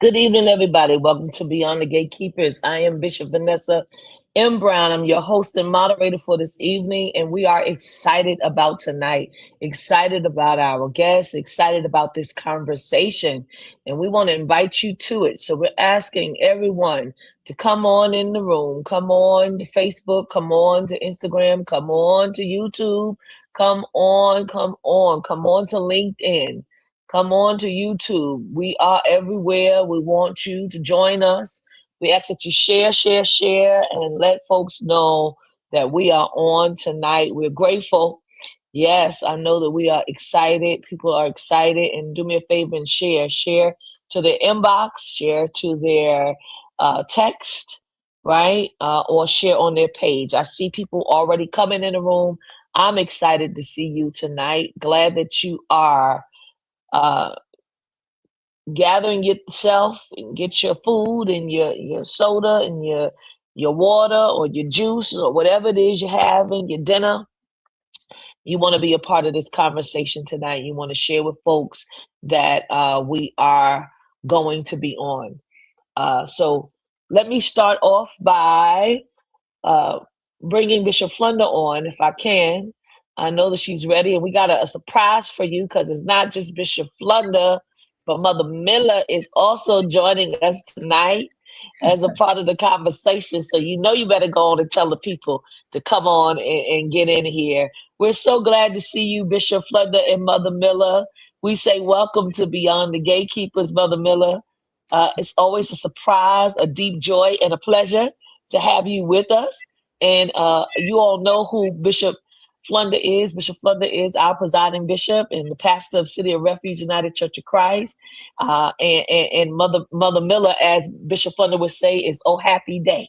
Good evening, everybody. Welcome to Beyond the Gatekeepers. I am Bishop Vanessa M. Brown. I'm your host and moderator for this evening, and we are excited about tonight, excited about our guests, excited about this conversation, and we want to invite you to it. So we're asking everyone to come on in the room, come on to Facebook, come on to Instagram, come on to YouTube, come on to LinkedIn. Come on to YouTube. We are everywhere. We want you to join us. We ask that you share, and let folks know that we are on tonight. We're grateful. Yes, I know that we are excited. People are excited. And do me a favor and share. Share to their inbox, share to their text, right? Or share on their page. I see people already coming in the room. I'm excited to see you tonight. Glad that you are gathering yourself and get your food and your soda and your water or your juice or whatever it is you're having, your dinner. You want to be a part of this conversation tonight. You want to share with folks that we are going to be on. So let me start off by bringing Bishop Flunder on, if I can. I know that she's ready, and we got a surprise for you because it's not just Bishop Flunder, but Mother Miller is also joining us tonight as a part of the conversation. So you know you better go on and tell the people to come on and get in here. We're so glad to see you, Bishop Flunder and Mother Miller. We say welcome to Beyond the Gatekeepers, Mother Miller. It's always a surprise, a deep joy, and a pleasure to have you with us. And you all know who Bishop Flunder is. Bishop Flunder is our presiding bishop and the pastor of City of Refuge United Church of Christ. And Mother Miller, as Bishop Flunder would say, is "Oh Happy Day,"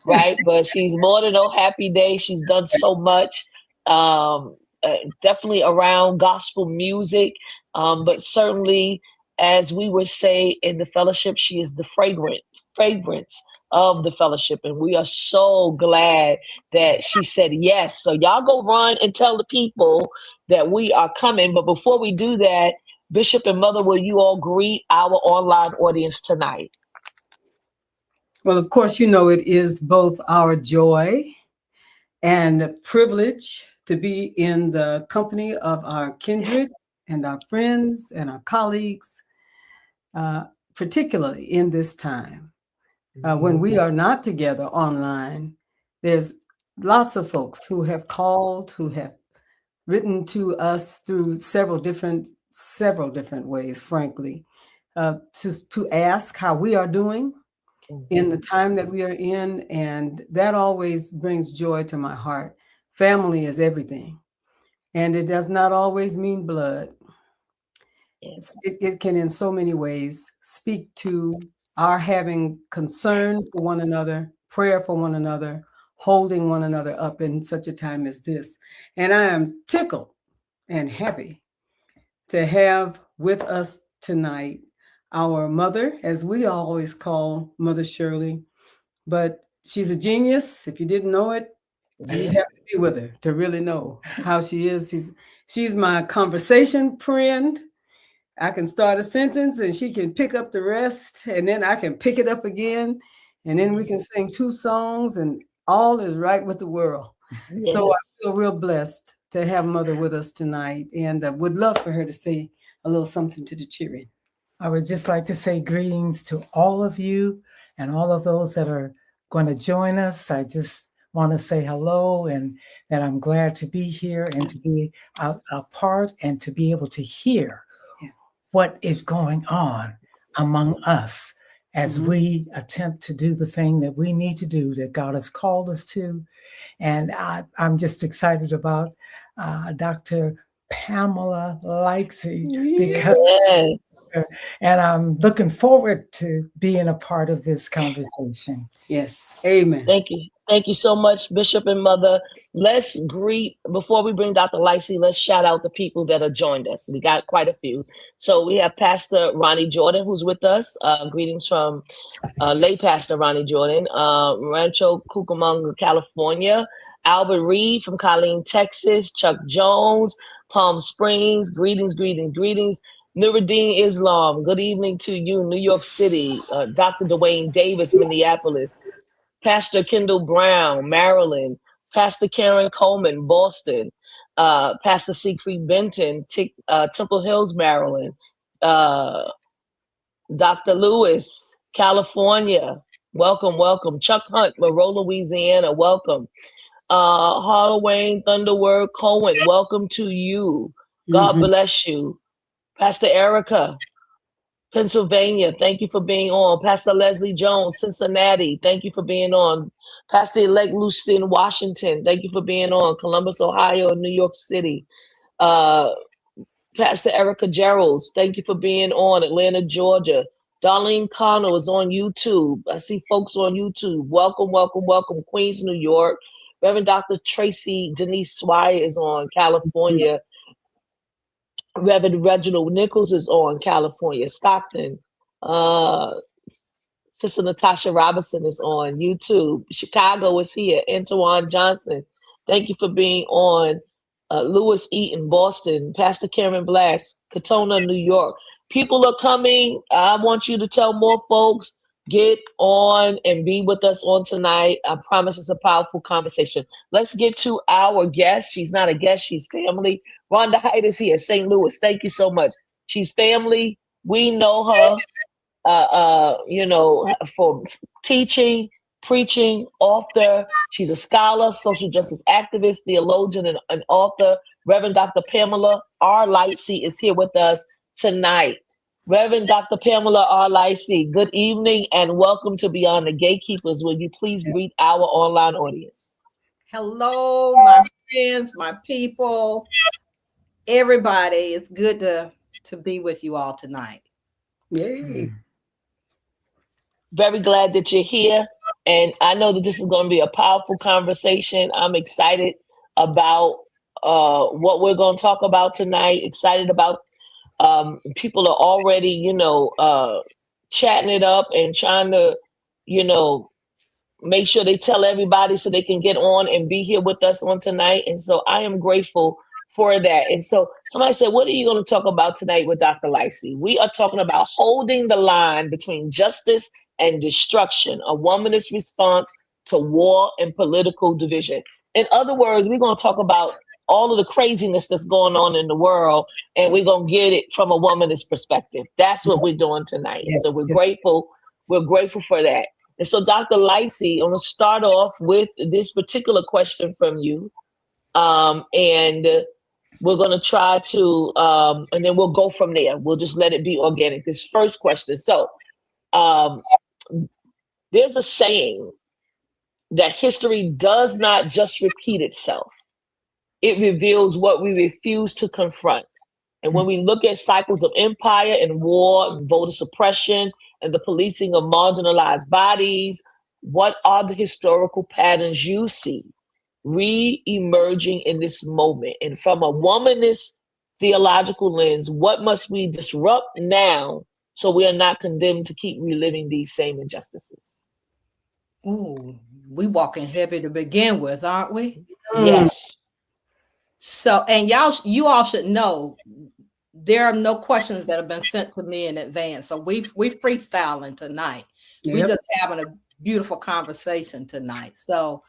right? But she's more than "Oh Happy Day." She's done so much, definitely around gospel music, but certainly, as we would say in the fellowship, she is the fragrance of the fellowship, and we are so glad that she said yes. So y'all go run and tell the people that we are coming. But before we do that, Bishop and Mother, will you all greet our online audience tonight? Well, of course, you know it is both our joy and privilege to be in the company of our kindred and our friends and our colleagues, particularly in this time. When we are not together online, there's lots of folks who have called, who have written to us through several different ways, frankly, to ask how we are doing in the time that we are in. And that always brings joy to my heart. Family is everything. And it does not always mean blood. It can, in so many ways, speak to our having concern for one another, prayer for one another, holding one another up in such a time as this. And I am tickled and happy to have with us tonight our mother, as we always call Mother Shirley, but she's a genius. If you didn't know it, you'd have to be with her to really know how she is. She's my conversation friend. I can start a sentence and she can pick up the rest, and then I can pick it up again, and then we can sing 2 songs, and all is right with the world. Yes. So I feel real blessed to have Mother with us tonight, and would love for her to say a little something to the children. I would just like to say greetings to all of you and all of those that are going to join us. I just want to say hello, and that I'm glad to be here and to be a part and to be able to hear what is going on among us as we attempt to do the thing that we need to do, that God has called us to. And I'm just excited about Dr. Pamela Lightsey, because and I'm looking forward to being a part of this conversation. Yes. Amen. Thank you. Thank you so much, Bishop and Mother. Let's greet, before we bring Dr. Lightsey, let's shout out the people that have joined us. We got quite a few. So we have Pastor Ronnie Jordan, who's with us. Greetings from lay Pastor Ronnie Jordan, Rancho Cucamonga, California. Albert Reed from Colleen, Texas. Chuck Jones, Palm Springs. Greetings. Nuruddin Islam, good evening to you, New York City. Dr. Dwayne Davis, Minneapolis. Pastor Kendall Brown, Maryland. Pastor Karen Coleman, Boston. Pastor Siegfried Benton, Temple Hills, Maryland. Dr. Lewis, California. Welcome. Chuck Hunt, Monroe, Louisiana. Welcome. Halloween Thunderword Cohen, welcome to you. God bless you. Pastor Erica, Pennsylvania, thank you for being on. Pastor Leslie Jones, Cincinnati, thank you for being on. Pastor-elect Lucian Washington, thank you for being on. Columbus, Ohio, New York City. Pastor Erica Geralds, thank you for being on. Atlanta, Georgia. Darlene Connell is on YouTube. I see folks on YouTube. Welcome. Queens, New York. Reverend Dr. Tracy Denise Swire is on, California. Reverend Reginald Nichols is on, California. Stockton. Sister Natasha Robinson is on YouTube. Chicago is here. Antoine Johnson, thank you for being on. Lewis Eaton, Boston. Pastor Karen Blass, Katona, New York. People are coming. I want you to tell more folks. get on and be with us on tonight. I promise it's a powerful conversation. Let's get to our guest. She's not a guest, she's family. Rhonda Height is here, St. Louis. Thank you so much. She's family. We know her, for teaching, preaching, author. She's a scholar, social justice activist, theologian, and author. Reverend Dr. Pamela R. Lightsey is here with us tonight. Reverend Dr. Pamela R. Lightsey, good evening and welcome to Beyond the Gatekeepers. Will you please greet our online audience? Hello, my friends, my people, everybody. It's good to be with you all tonight. Yay. Very glad that you're here. And I know that this is going to be a powerful conversation. I'm excited about what we're going to talk about tonight. Excited about people are already, chatting it up and trying to, make sure they tell everybody so they can get on and be here with us on tonight. And so I am grateful for that. And so somebody said, what are you going to talk about tonight with Dr. Lightsey? We are talking about holding the line between justice and destruction, a womanist response to war and political division. In other words, we're going to talk about all of the craziness that's going on in the world, and we're going to get it from a womanist perspective. That's what we're doing tonight. Yes, So we're yes. grateful. We're grateful for that. And so, Dr. Lightsey, I'm going to start off with this particular question from you. And we're going to try to, and then we'll go from there. We'll just let it be organic. This first question. So there's a saying that history does not just repeat itself. It reveals what we refuse to confront. And when we look at cycles of empire and war and voter suppression and the policing of marginalized bodies, what are the historical patterns you see re-emerging in this moment? And from a womanist theological lens, what must we disrupt now so we are not condemned to keep reliving these same injustices? Ooh, we walking heavy to begin with, aren't we? Yes. So, and you all should know there are no questions that have been sent to me in advance. So we freestyling tonight. We Yep. just having a beautiful conversation tonight. So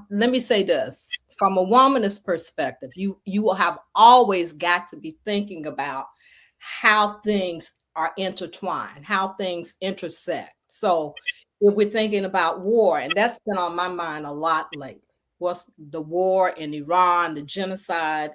let me say this, from a womanist perspective, you will have always got to be thinking about how things are intertwined, how things intersect. So if we're thinking about war, and that's been on my mind a lot lately, what's the war in Iran, the genocide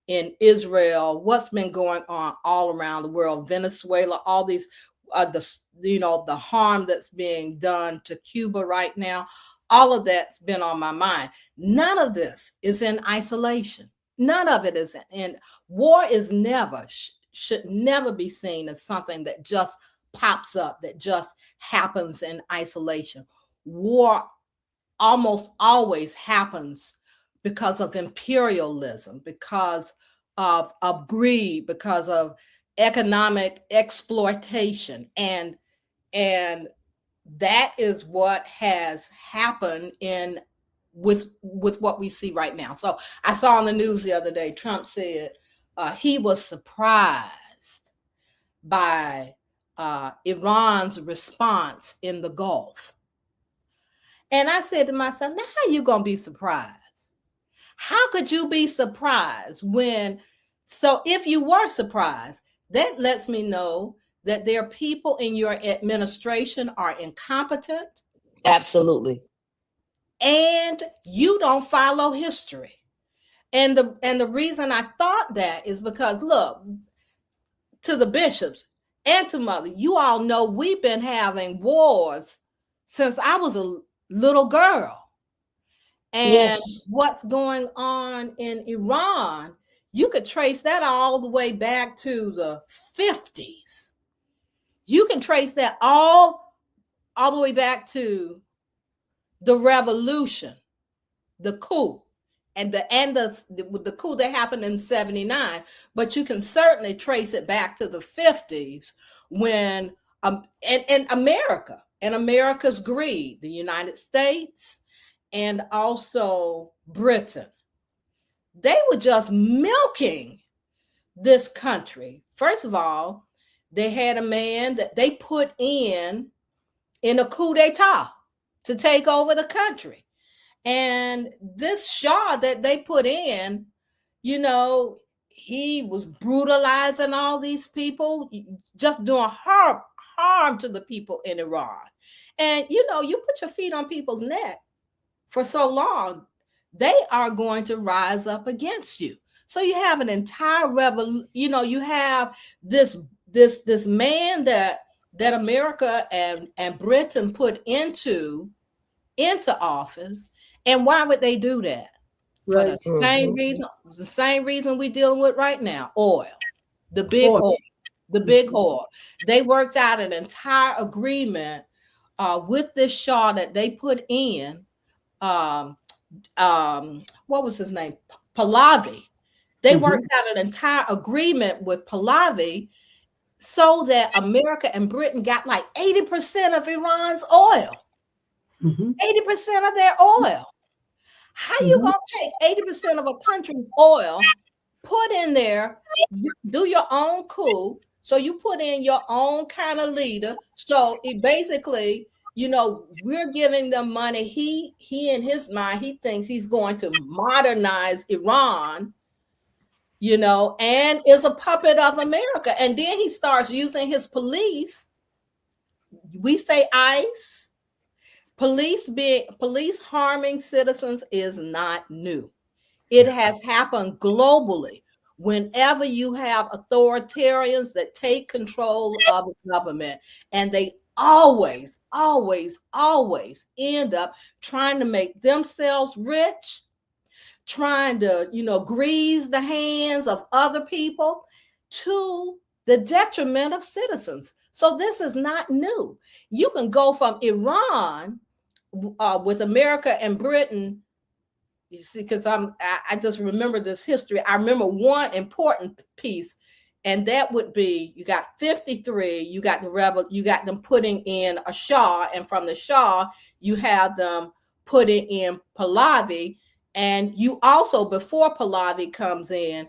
in Israel, what's been going on all around the world, Venezuela, all these, the harm that's being done to Cuba right now, all of that's been on my mind. None of this is in isolation. None of it is in. War is should never be seen as something that just pops up, that just happens in isolation. War almost always happens because of imperialism, because of greed, because of economic exploitation. And that is what has happened with what we see right now. So I saw on the news the other day, Trump said he was surprised by Iran's response in the Gulf. And I said to myself, now how are you going to be surprised? How could you be surprised so if you were surprised, that lets me know that there are people in your administration are incompetent. Absolutely. And you don't follow history. And the reason I thought that is because, look, to the bishops and to Mother, you all know we've been having wars since I was a little girl. And Yes. what's going on in Iran, you could trace that all the way back to the 50s. You can trace that all the way back to the revolution, the coup, and the coup that happened in 79. But you can certainly trace it back to the 50s when and America and America's greed, the United States and also Britain, they were just milking this country. First of all, they had a man that they put in in a coup d'etat to take over the country. And this Shah that they put in, you know, he was brutalizing all these people, just doing harm to the people in Iran. And, you know, you put your feet on people's neck for so long, they are going to rise up against you. So you have an entire revolution. You know, you have this man that America and Britain put into office. And why would they do that? For Right. the same reason, the same reason we deal with right now: oil, the big oil, the big oil. They worked out an entire agreement with this Shah that they put in. What was his name? Pahlavi. They worked out an entire agreement with Pahlavi so that America and Britain got like 80% of Iran's oil. 80% of their oil. How you gonna take 80% of a country's oil, put in there, do your own coup? So you put in your own kind of leader. So it basically, you know, we're giving them money. He in his mind, he thinks he's going to modernize Iran, you know, and is a puppet of America. And then he starts using his police. We say ICE. Police harming citizens is not new. It has happened globally. Whenever you have authoritarians that take control of the government, and they always end up trying to make themselves rich, trying to, you know, grease the hands of other people to the detriment of citizens. So this is not new. You can go from Iran with America and Britain. You see, because I just remember this history. I remember one important piece, and that would be you got 53. You got you got them putting in a Shah, and from the Shah you have them putting in Pahlavi, and you also before Pahlavi comes in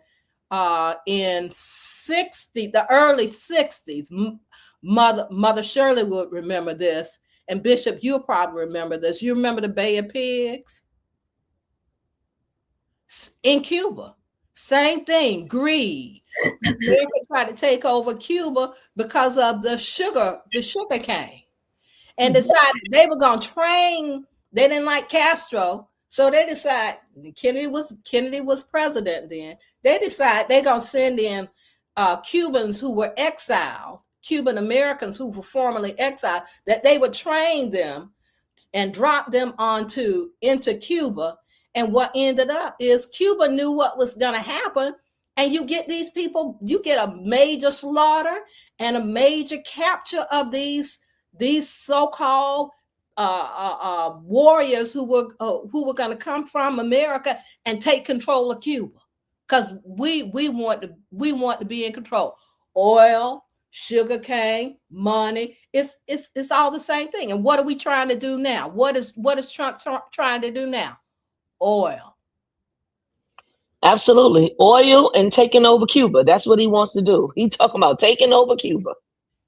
60 the early 60s. Mother Shirley would remember this. And Bishop, you'll probably remember this. You remember the Bay of Pigs? In Cuba, same thing, greed. America tried to take over Cuba because of the sugar cane. And decided they were going to train. They didn't like Castro. So they decided, Kennedy was president then. They decided they're going to send in Cubans who were exiled, Cuban Americans who were formerly exiled, that they would train them and drop them into Cuba. And what ended up is Cuba knew what was going to happen. And you get these people, you get a major slaughter and a major capture of these so-called warriors who were going to come from America and take control of Cuba, because we want to be in control. Oil, sugar cane, money, it's all the same thing. And what are we trying to do now? What is Trump trying to do now? Oil. Absolutely. Oil and taking over Cuba. That's what he wants to do. He's talking about taking over Cuba.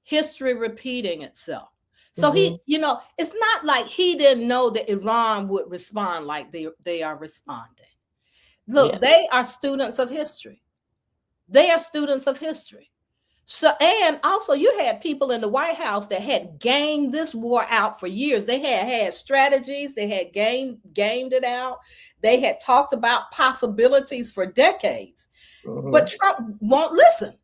History repeating itself. So he, you know, it's not like he didn't know that Iran would respond like they are responding. Look, they are students of history. They are students of history. So, and also you had people in the White House that had gamed this war out for years. They had strategies. They had gamed it out. They had talked about possibilities for decades. But Trump won't listen.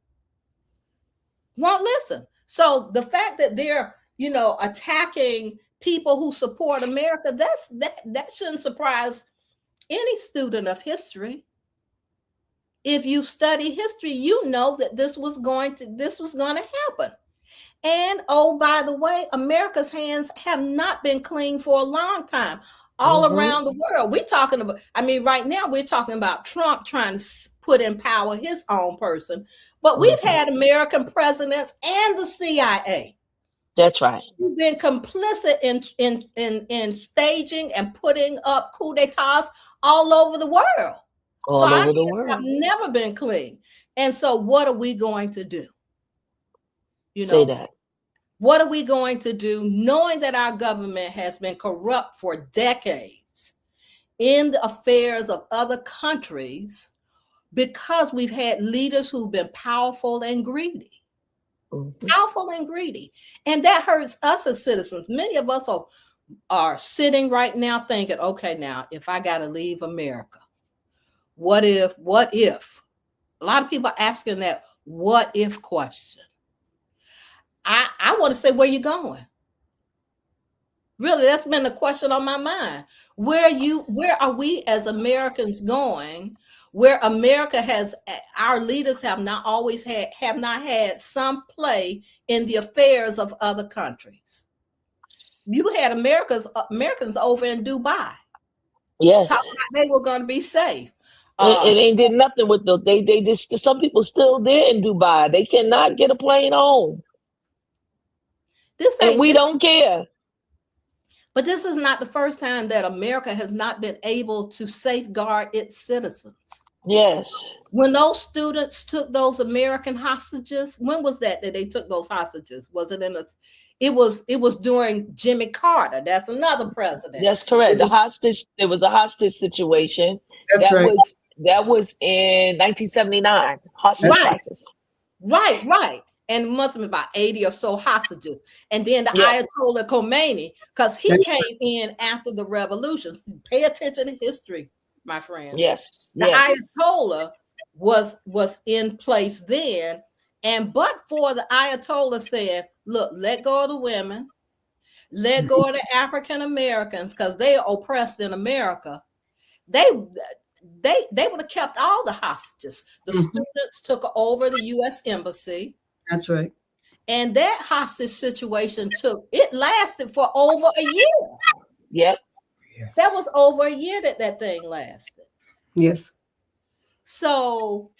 So the fact that they're, you know, attacking people who support America, that shouldn't surprise any student of history. If you study history, you know that this was going to happen. And oh, by the way, America's hands have not been clean for a long time. All around the world. Right now we're talking about Trump trying to put in power his own person. But we've had American presidents and the CIA. That's right. We've been complicit in staging and putting up coup d'etats all over the world. All over the world. Have never been clean. And so what are we going to do? You know, say that. What are we going to do, knowing that our government has been corrupt for decades in the affairs of other countries, because we've had leaders who've been powerful and greedy? Powerful and greedy. And that hurts us as citizens. Many of us are sitting right now thinking, okay, now, if I got to leave America, what if? A lot of people are asking that what if question. I want to say, where you going? Really, that's been the question on my mind. Where are we as Americans going? Where America our leaders have not had some play in the affairs of other countries. You had Americans over in Dubai. Yes. Talking about they were going to be safe. And they did nothing with those. They just, some people still there in Dubai. They cannot get a plane home. And we don't care. But this is not the first time that America has not been able to safeguard its citizens. Yes. When those students took those American hostages, when was that they took those hostages? Was it it was during Jimmy Carter. That's another president. That's correct. There was a hostage situation. That's right. That was in 1979, hostage crisis. Right. And it must have been about 80 or so hostages. And then the Ayatollah Khomeini, because he came in after the revolution. Pay attention to history, my friend. Yes. The Ayatollah was in place then. But for the Ayatollah saying, look, let go of the women, let go of the African Americans, because they are oppressed in America, they would have kept all the hostages. The students took over the U.S. Embassy. That's right. And that hostage situation lasted for over a year. Yep. Yes. That was over a year that thing lasted. Yes. So,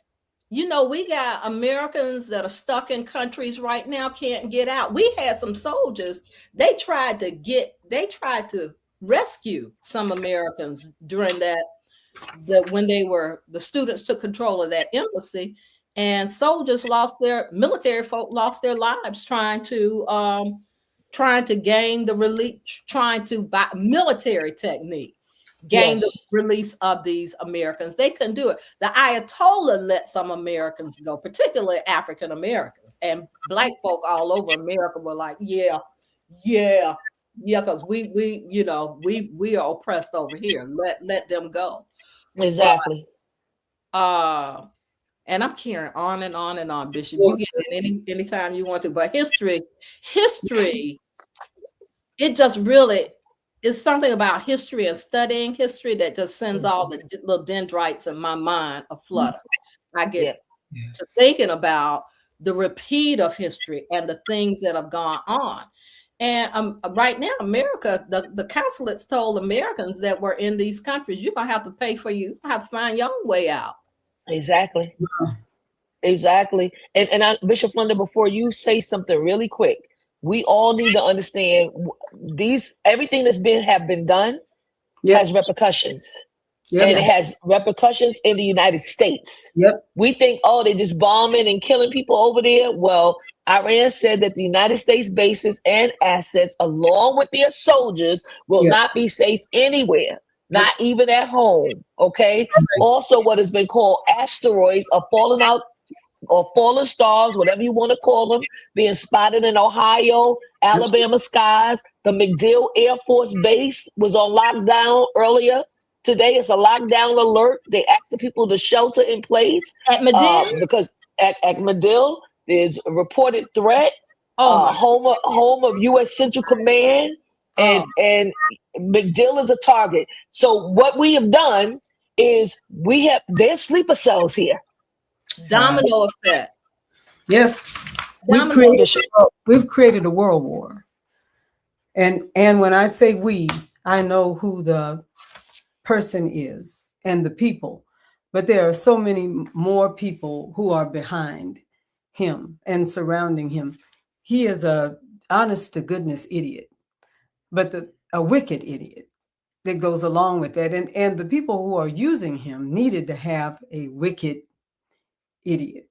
we got Americans that are stuck in countries right now, can't get out. We had some soldiers, they tried to rescue some Americans during when the students took control of that embassy. And military folk lost their lives trying to gain the release, trying to by military technique, gain the release of these Americans. They couldn't do it. The Ayatollah let some Americans go, particularly African Americans, and Black folk all over America were like, yeah, because we are oppressed over here. Let them go. Exactly. And I'm carrying on and on and on, Bishop. You get in anytime you want to. But history, it just really is something about history and studying history that just sends all the little dendrites in my mind a flutter. I get to thinking about the repeat of history and the things that have gone on. And right now, America, the consulates told Americans that were in these countries, you're going to have to pay for you're going to have to find your own way out. Exactly. And Bishop Flunder, before you say something really quick, we all need to understand everything that's been done has repercussions. And it has repercussions in the United States. We think, they're just bombing and killing people over there. Well, Iran said that the United States bases and assets, along with their soldiers, will not be safe anywhere. Not even at home, okay? Also, what has been called asteroids are falling out, or fallen stars, whatever you want to call them, being spotted in Ohio, Alabama skies. The MacDill Air Force Base was on lockdown earlier today. It's a lockdown alert. They asked the people to shelter in place. At MacDill? Because at MacDill, there's a reported threat. Home of U.S. Central Command. And MacDill is a target. So what we have done is there's sleeper cells here. Domino effect. Yes. We've created a world war. And when I say we, I know who the person is and the people. But there are so many more people who are behind him and surrounding him. He is a honest to goodness idiot. But a wicked idiot that goes along with that. And the people who are using him needed to have a wicked idiot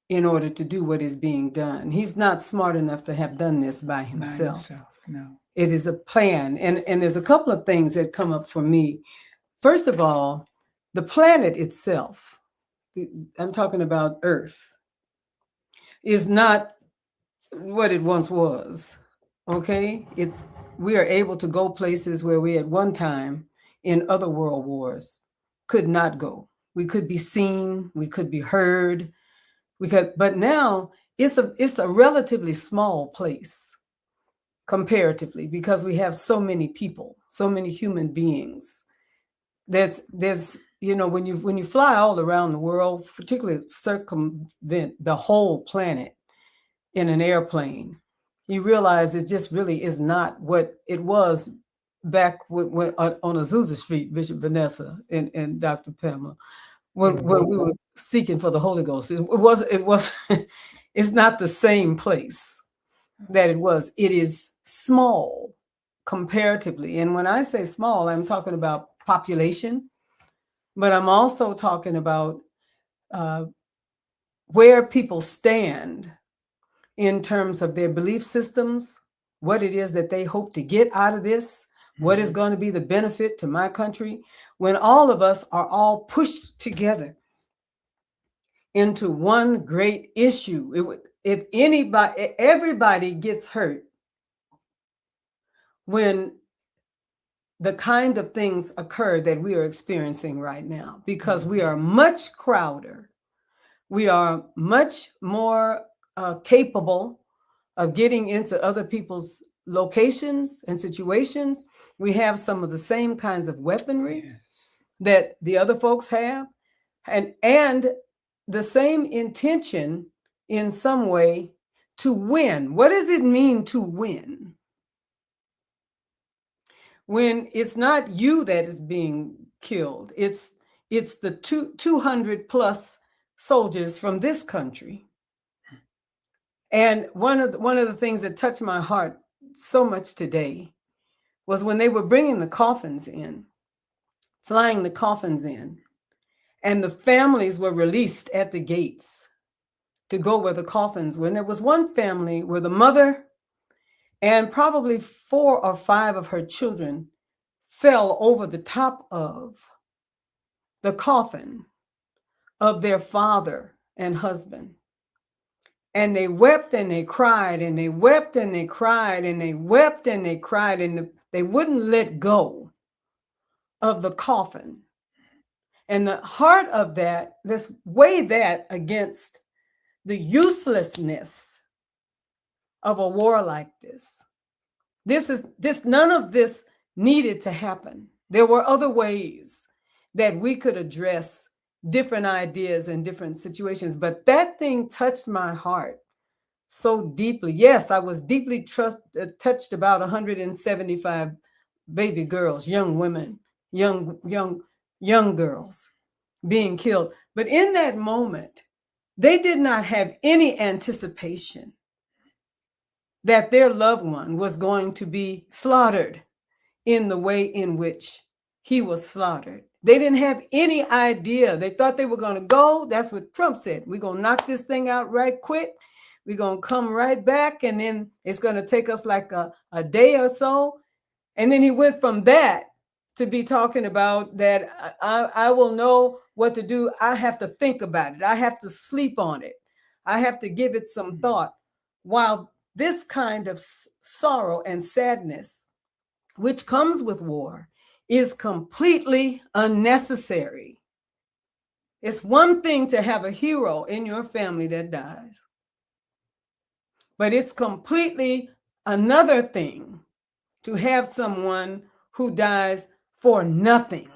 in order to do what is being done. He's not smart enough to have done this by himself. No. It is a plan. And there's a couple of things that come up for me. First of all, the planet itself, I'm talking about Earth, is not what it once was. Okay? We are able to go places where we at one time in other world wars could not go. We could be seen, we could be heard, but now it's a relatively small place comparatively, because we have so many people, so many human beings. There's when you fly all around the world, particularly circumvent the whole planet in an airplane, you realize it just really is not what it was back when on Azusa Street, Bishop Vanessa and Dr. Pamela, when we were seeking for the Holy Ghost. It was it's not the same place that it was. It is small comparatively. And when I say small, I'm talking about population, but I'm also talking about where people stand in terms of their belief systems, what it is that they hope to get out of this, what is going to be the benefit to my country, when all of us are all pushed together into one great issue. If everybody gets hurt when the kind of things occur that we are experiencing right now, because we are much crowder, we are much more capable of getting into other people's locations and situations. We have some of the same kinds of weaponry that the other folks have, and the same intention in some way to win. What does it mean to win? When it's not you that is being killed, it's the 200 plus soldiers from this country. And one of the things that touched my heart so much today was when they were bringing the coffins in, flying the coffins in, and the families were released at the gates to go where the coffins were. And there was one family where the mother and probably 4 or 5 of her children fell over the top of the coffin of their father and husband. And they wept and they cried, and they wept and they cried, and they wept and they cried, and they wouldn't let go of the coffin. And the heart of that, let's weigh that against the uselessness of a war like this. None of this needed to happen. There were other ways that we could address different ideas and different situations, but that thing touched my heart so deeply. Yes, I was deeply touched about 175 baby girls, young women, young girls being killed. But in that moment, they did not have any anticipation that their loved one was going to be slaughtered in the way in which he was slaughtered. They didn't have any idea. They thought they were going to go. That's what Trump said. We're going to knock this thing out right quick. We're going to come right back, and then it's going to take us like a day or so. And then he went from that to be talking about that I will know what to do. I have to think about it. I have to sleep on it. I have to give it some thought. While this kind of sorrow and sadness, which comes with war, is completely unnecessary. It's one thing to have a hero in your family that dies, but it's completely another thing to have someone who dies for nothing.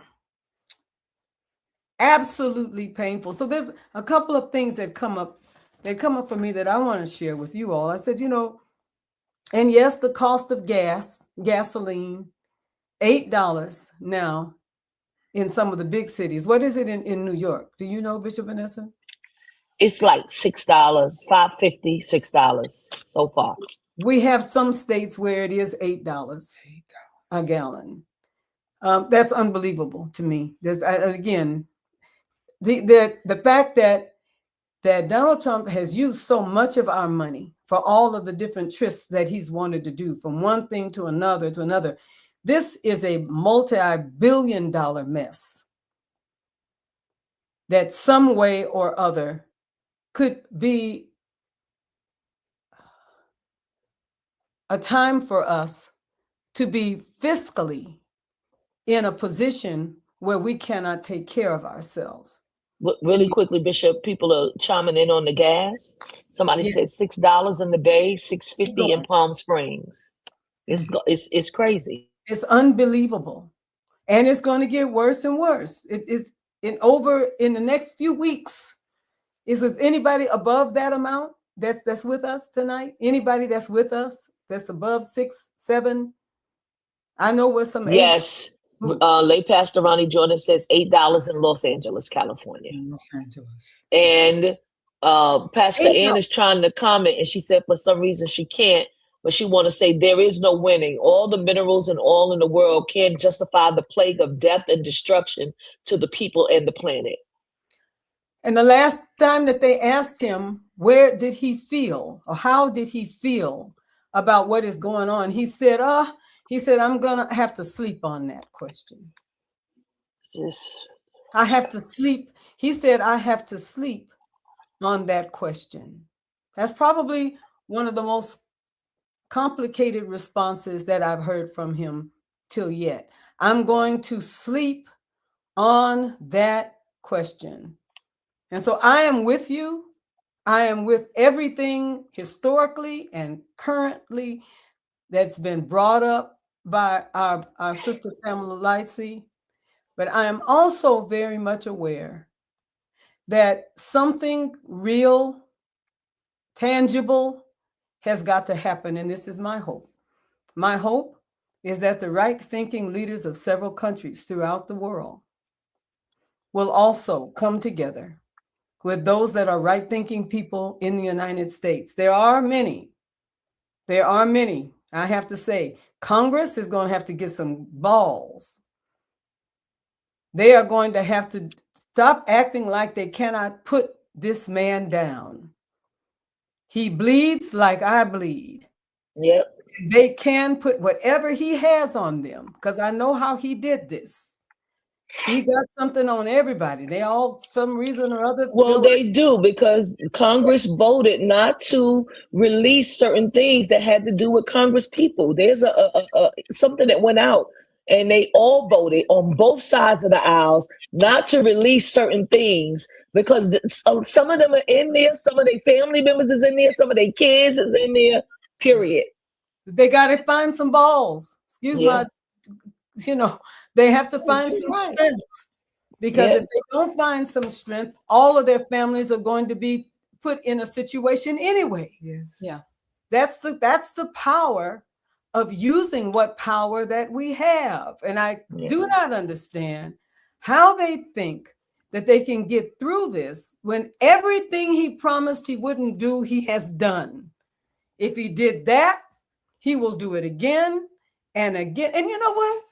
Absolutely painful. So there's a couple of things that come up for me that I want to share with you all. I said, and yes, the cost of gasoline, $8 now in some of the big cities. What is it in New York? Do you know, Bishop Vanessa? It's like $6, $5.50, $6 so far. We have some states where it is $8 a gallon. That's unbelievable to me. There's again, the fact that that Donald Trump has used so much of our money for all of the different trysts that he's wanted to do, from one thing to another to another. This is a multi-billion-dollar mess that some way or other could be a time for us to be fiscally in a position where we cannot take care of ourselves. Really quickly, Bishop, people are chiming in on the gas. Somebody said $6 in the Bay, $6.50 in Palm Springs. It's crazy. It's unbelievable, and it's going to get worse and worse. It is in the next few weeks. Is there anybody above that amount that's with us tonight? Anybody that's with us that's above 6, 7? I know where some yes. Lay Pastor Ronnie Jordan says $8 in Los Angeles, California. Los Angeles. And Pastor Ann is trying to comment, and she said for some reason she can't, but she want to say there is no winning. All the minerals and oil in the world can't justify the plague of death and destruction to the people and the planet. And the last time that they asked him, where did he feel, or how did he feel about what is going on, he said, I'm going to have to sleep on that question. Yes. I have to sleep. He said, I have to sleep on that question. That's probably one of the most complicated responses that I've heard from him till yet. I'm going to sleep on that question. And so I am with you. I am with everything historically and currently that's been brought up by our sister Pamela Lightsey. But I am also very much aware that something real, tangible has got to happen. And this is my hope. My hope is that the right-thinking leaders of several countries throughout the world will also come together with those that are right-thinking people in the United States. There are many. I have to say, Congress is going to have to get some balls. They are going to have to stop acting like they cannot put this man down. He bleeds like I bleed. Yep. They can put whatever he has on them, because I know how he did this. He got something on everybody. They all, some reason or other. Well, they do, because Congress voted not to release certain things that had to do with Congress people. There's something that went out, and they all voted on both sides of the aisles not to release certain things, because some of them are in there, some of their family members is in there, some of their kids is in there, period. They got to find some balls. They have to find some strength, because if they don't find some strength, all of their families are going to be put in a situation anyway. Yes. Yeah. That's the power of using what power that we have. And I do not understand how they think that they can get through this when everything he promised he wouldn't do, he has done. If he did that, he will do it again and again. And you know what?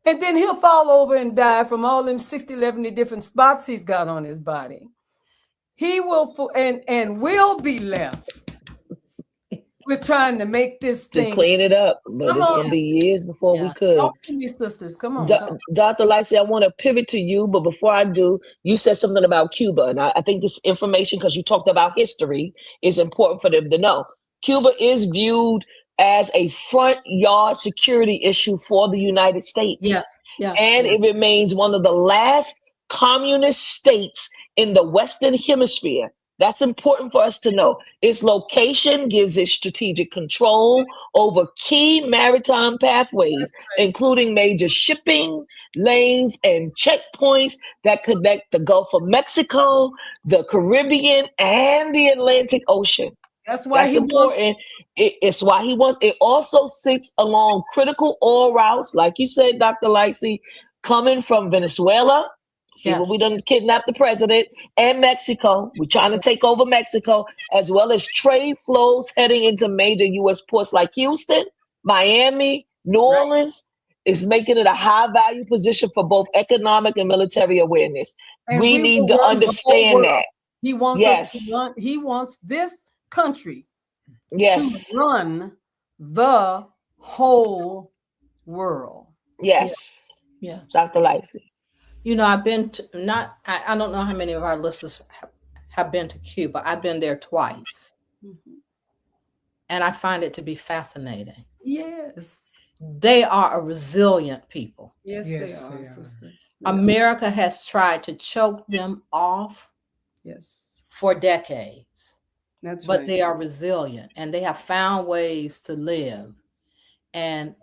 And then he'll fall over and die from all them 60, 70 different spots he's got on his body. He will, and will be left with trying to make this thing. To clean it up. But it's going to be years before we could. Talk to me, sisters. Come on. Dr. Lightsey, I want to pivot to you. But before I do, you said something about Cuba. And I think this information, because you talked about history, is important for them to know. Cuba is viewed as a front yard security issue for the United States. It remains one of the last communist states in the Western Hemisphere. That's important for us to know. Its location gives it strategic control over key maritime pathways, including major shipping lanes and checkpoints that connect the Gulf of Mexico, the Caribbean, and the Atlantic Ocean. That's important. It's why he wants. It also sits along critical oil routes, like you said, Dr. Lightsey, coming from Venezuela. See what we done kidnapped the president, and Mexico. We're trying to take over Mexico, as well as trade flows heading into major U.S. ports like Houston, Miami, New Orleans. Is making it a high value position for both economic and military awareness. And we need to understand that. He wants us to run. He wants this country to run the whole world. Yes. Yes. Dr. Lightsey. You know, I've been to, I don't know how many of our listeners have been to Cuba. I've been there twice. And I find it to be fascinating. Yes. They are a resilient people. Yes, they are, sister. America has tried to choke them off for decades. But they are resilient, and they have found ways to live and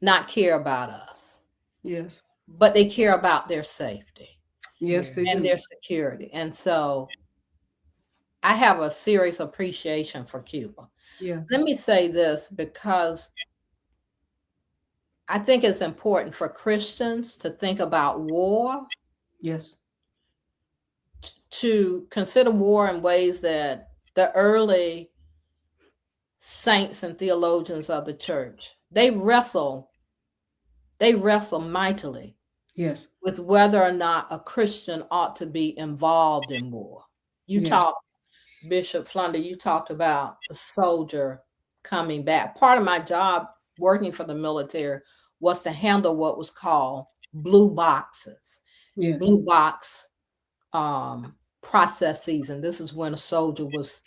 not care about us. Yes. But they care about their safety. Yes, they do. And their security. And so I have a serious appreciation for Cuba. Yeah. Let me say this, because I think it's important for Christians to think about war. Yes. To consider war in ways that the early saints and theologians of the church, they wrestle mightily with whether or not a Christian ought to be involved in war. You talked, Bishop Flunder, you talked about a soldier coming back. Part of my job working for the military was to handle what was called blue boxes. Blue box processes, and this is when a soldier was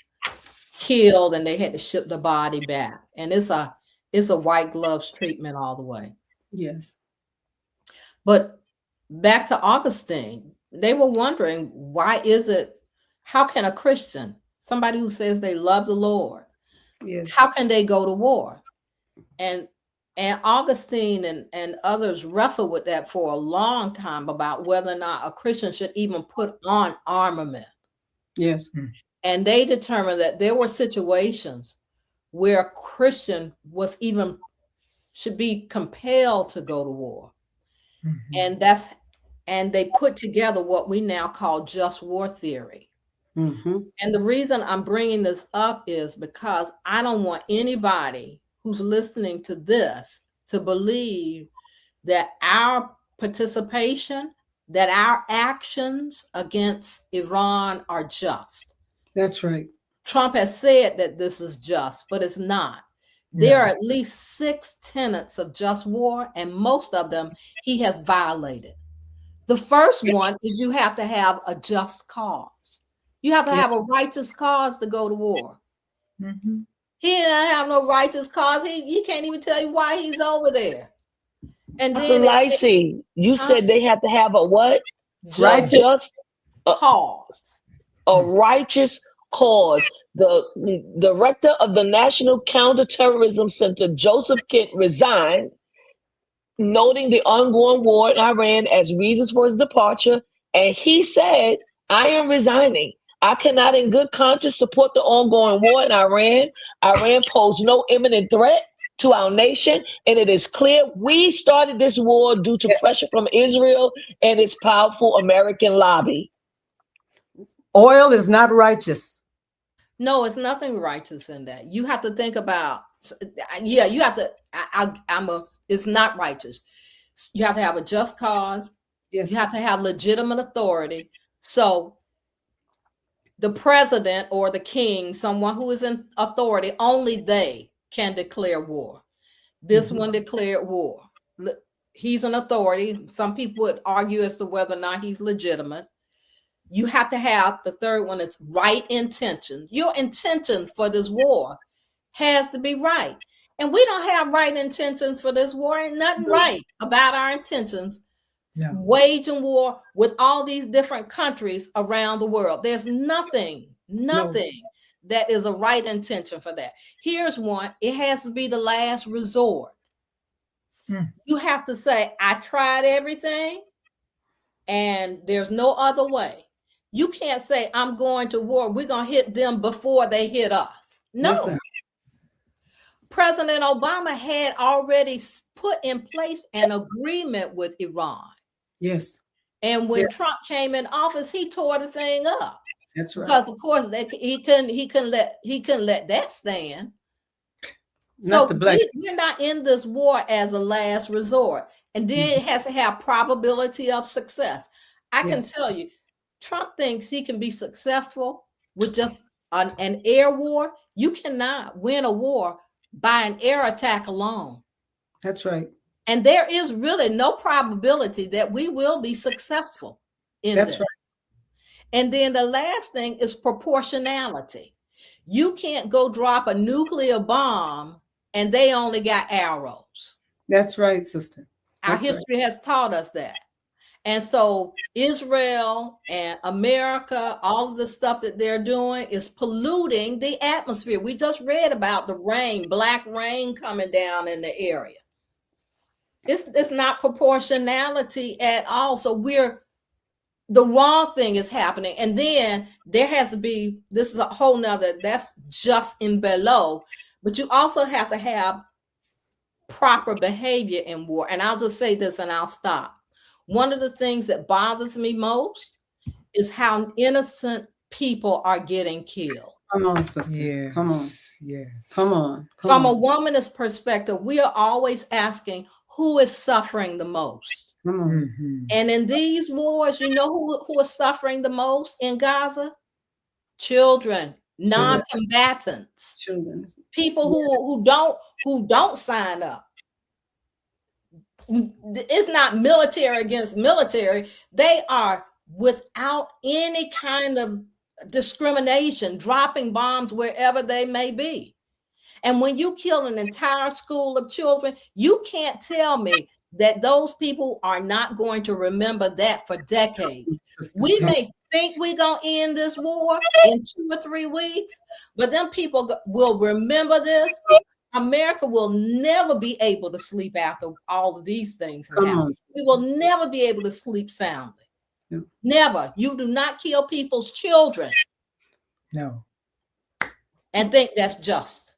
killed and they had to ship the body back. And it's a white gloves treatment all the way. Yes. But back to Augustine, they were wondering, why is it, how can a Christian, somebody who says they love the Lord, how can they go to war? And Augustine and others wrestled with that for a long time about whether or not a Christian should even put on armament. Yes. And they determined that there were situations where a Christian should be compelled to go to war. And they put together what we now call just war theory. And the reason I'm bringing this up is because I don't want anybody who's listening to this to believe that our participation, that our actions against Iran are just. That's right. Trump has said that this is just, but it's not. There are at least 6 tenets of just war, and most of them he has violated. The first one is you have to have a just cause. You have to have a righteous cause to go to war. He didn't have no righteous cause. He can't even tell you why he's over there. And then Lightsey, you said they have to have a what? Just cause. A righteous cause. The director of the National Counterterrorism Center, Joseph Kent, resigned, noting the ongoing war in Iran as reasons for his departure. And he said, I am resigning. I cannot in good conscience support the ongoing war in Iran. Iran posed no imminent threat to our nation. And it is clear we started this war due to pressure from Israel and its powerful American lobby. Oil is not righteous. No, it's nothing righteous in that. You have to think about, you have to, it's not righteous. You have to have a just cause. You have to have legitimate authority. So the president or the king, someone who is in authority, only they can declare war. This one declared war. He's an authority. Some people would argue as to whether or not he's legitimate. You have to have the third one, it's right intention. Your intention for this war has to be right. And we don't have right intentions for this war. Ain't nothing right about our intentions. Waging war with all these different countries around the world. There's nothing that is a right intention for that. Here's one. It has to be the last resort. You have to say, I tried everything and there's no other way. You can't say, I'm going to war. We're going to hit them before they hit us. No. President Obama had already put in place an agreement with Iran. Yes. And when Trump came in office, he tore the thing up. That's right. Because of course he couldn't let that stand. So we're not in this war as a last resort. And then it has to have probability of success. I can tell you, Trump thinks he can be successful with just an air war. You cannot win a war by an air attack alone. That's right. And there is really no probability that we will be successful in That's this. right. And then the last thing is proportionality. You can't go drop a nuclear bomb and they only got arrows. That's right, sister. Our history has taught us that. And so Israel and America, all of the stuff that they're doing is polluting the atmosphere. We just read about the rain, black rain coming down in the area. It's not proportionality at all. So the wrong thing is happening. And then there has to be, this is a whole nother, that's just in below, but you also have to have proper behavior in war. And I'll just say this and I'll stop. One of the things that bothers me most is how innocent people are getting killed. Come on, sister. Yes. Come on. Yes. Come on. From a womanist perspective, we are always asking who is suffering the most. Come on. Mm-hmm. And in these wars, you know who is suffering the most in Gaza? Children, non-combatants, Children. people who don't sign up. It's not military against military. They are without any kind of discrimination, dropping bombs wherever they may be. And when you kill an entire school of children, you can't tell me that those people are not going to remember that for decades. We may think we're going to end this war in 2 or 3 weeks, but then people will remember this. America will never be able to sleep after all of these things have happened. We will never be able to sleep soundly. No. Never. You do not kill people's children. No. And think that's just.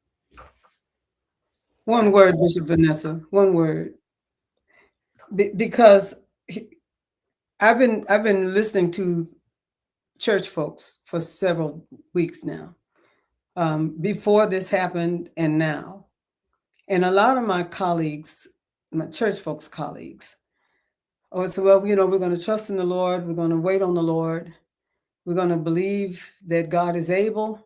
One word, Bishop Vanessa. One word. Because I've been listening to church folks for several weeks now, before this happened and now. And a lot of my colleagues, my church folks colleagues, said, well, we're going to trust in the Lord. We're going to wait on the Lord. We're going to believe that God is able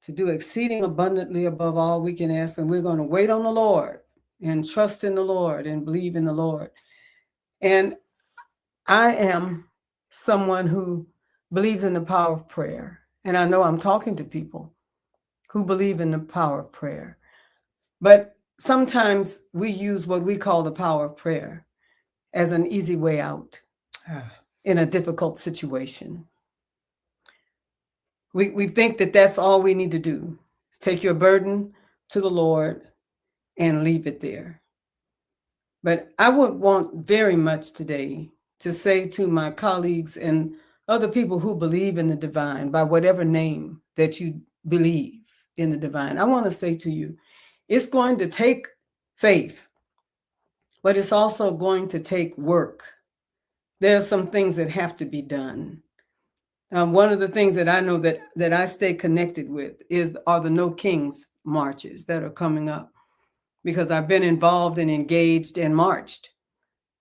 to do exceeding abundantly above all we can ask. And we're going to wait on the Lord and trust in the Lord and believe in the Lord. And I am someone who believes in the power of prayer. And I know I'm talking to people who believe in the power of prayer. But sometimes we use what we call the power of prayer as an easy way out in a difficult situation. We think that that's all we need to do is take your burden to the Lord and leave it there. But I would want very much today to say to my colleagues and other people who believe in the divine, by whatever name that you believe in the divine, I want to say to you, it's going to take faith, but it's also going to take work. There are some things that have to be done. One of the things that I know that I stay connected with are the No Kings marches that are coming up, because I've been involved and engaged and marched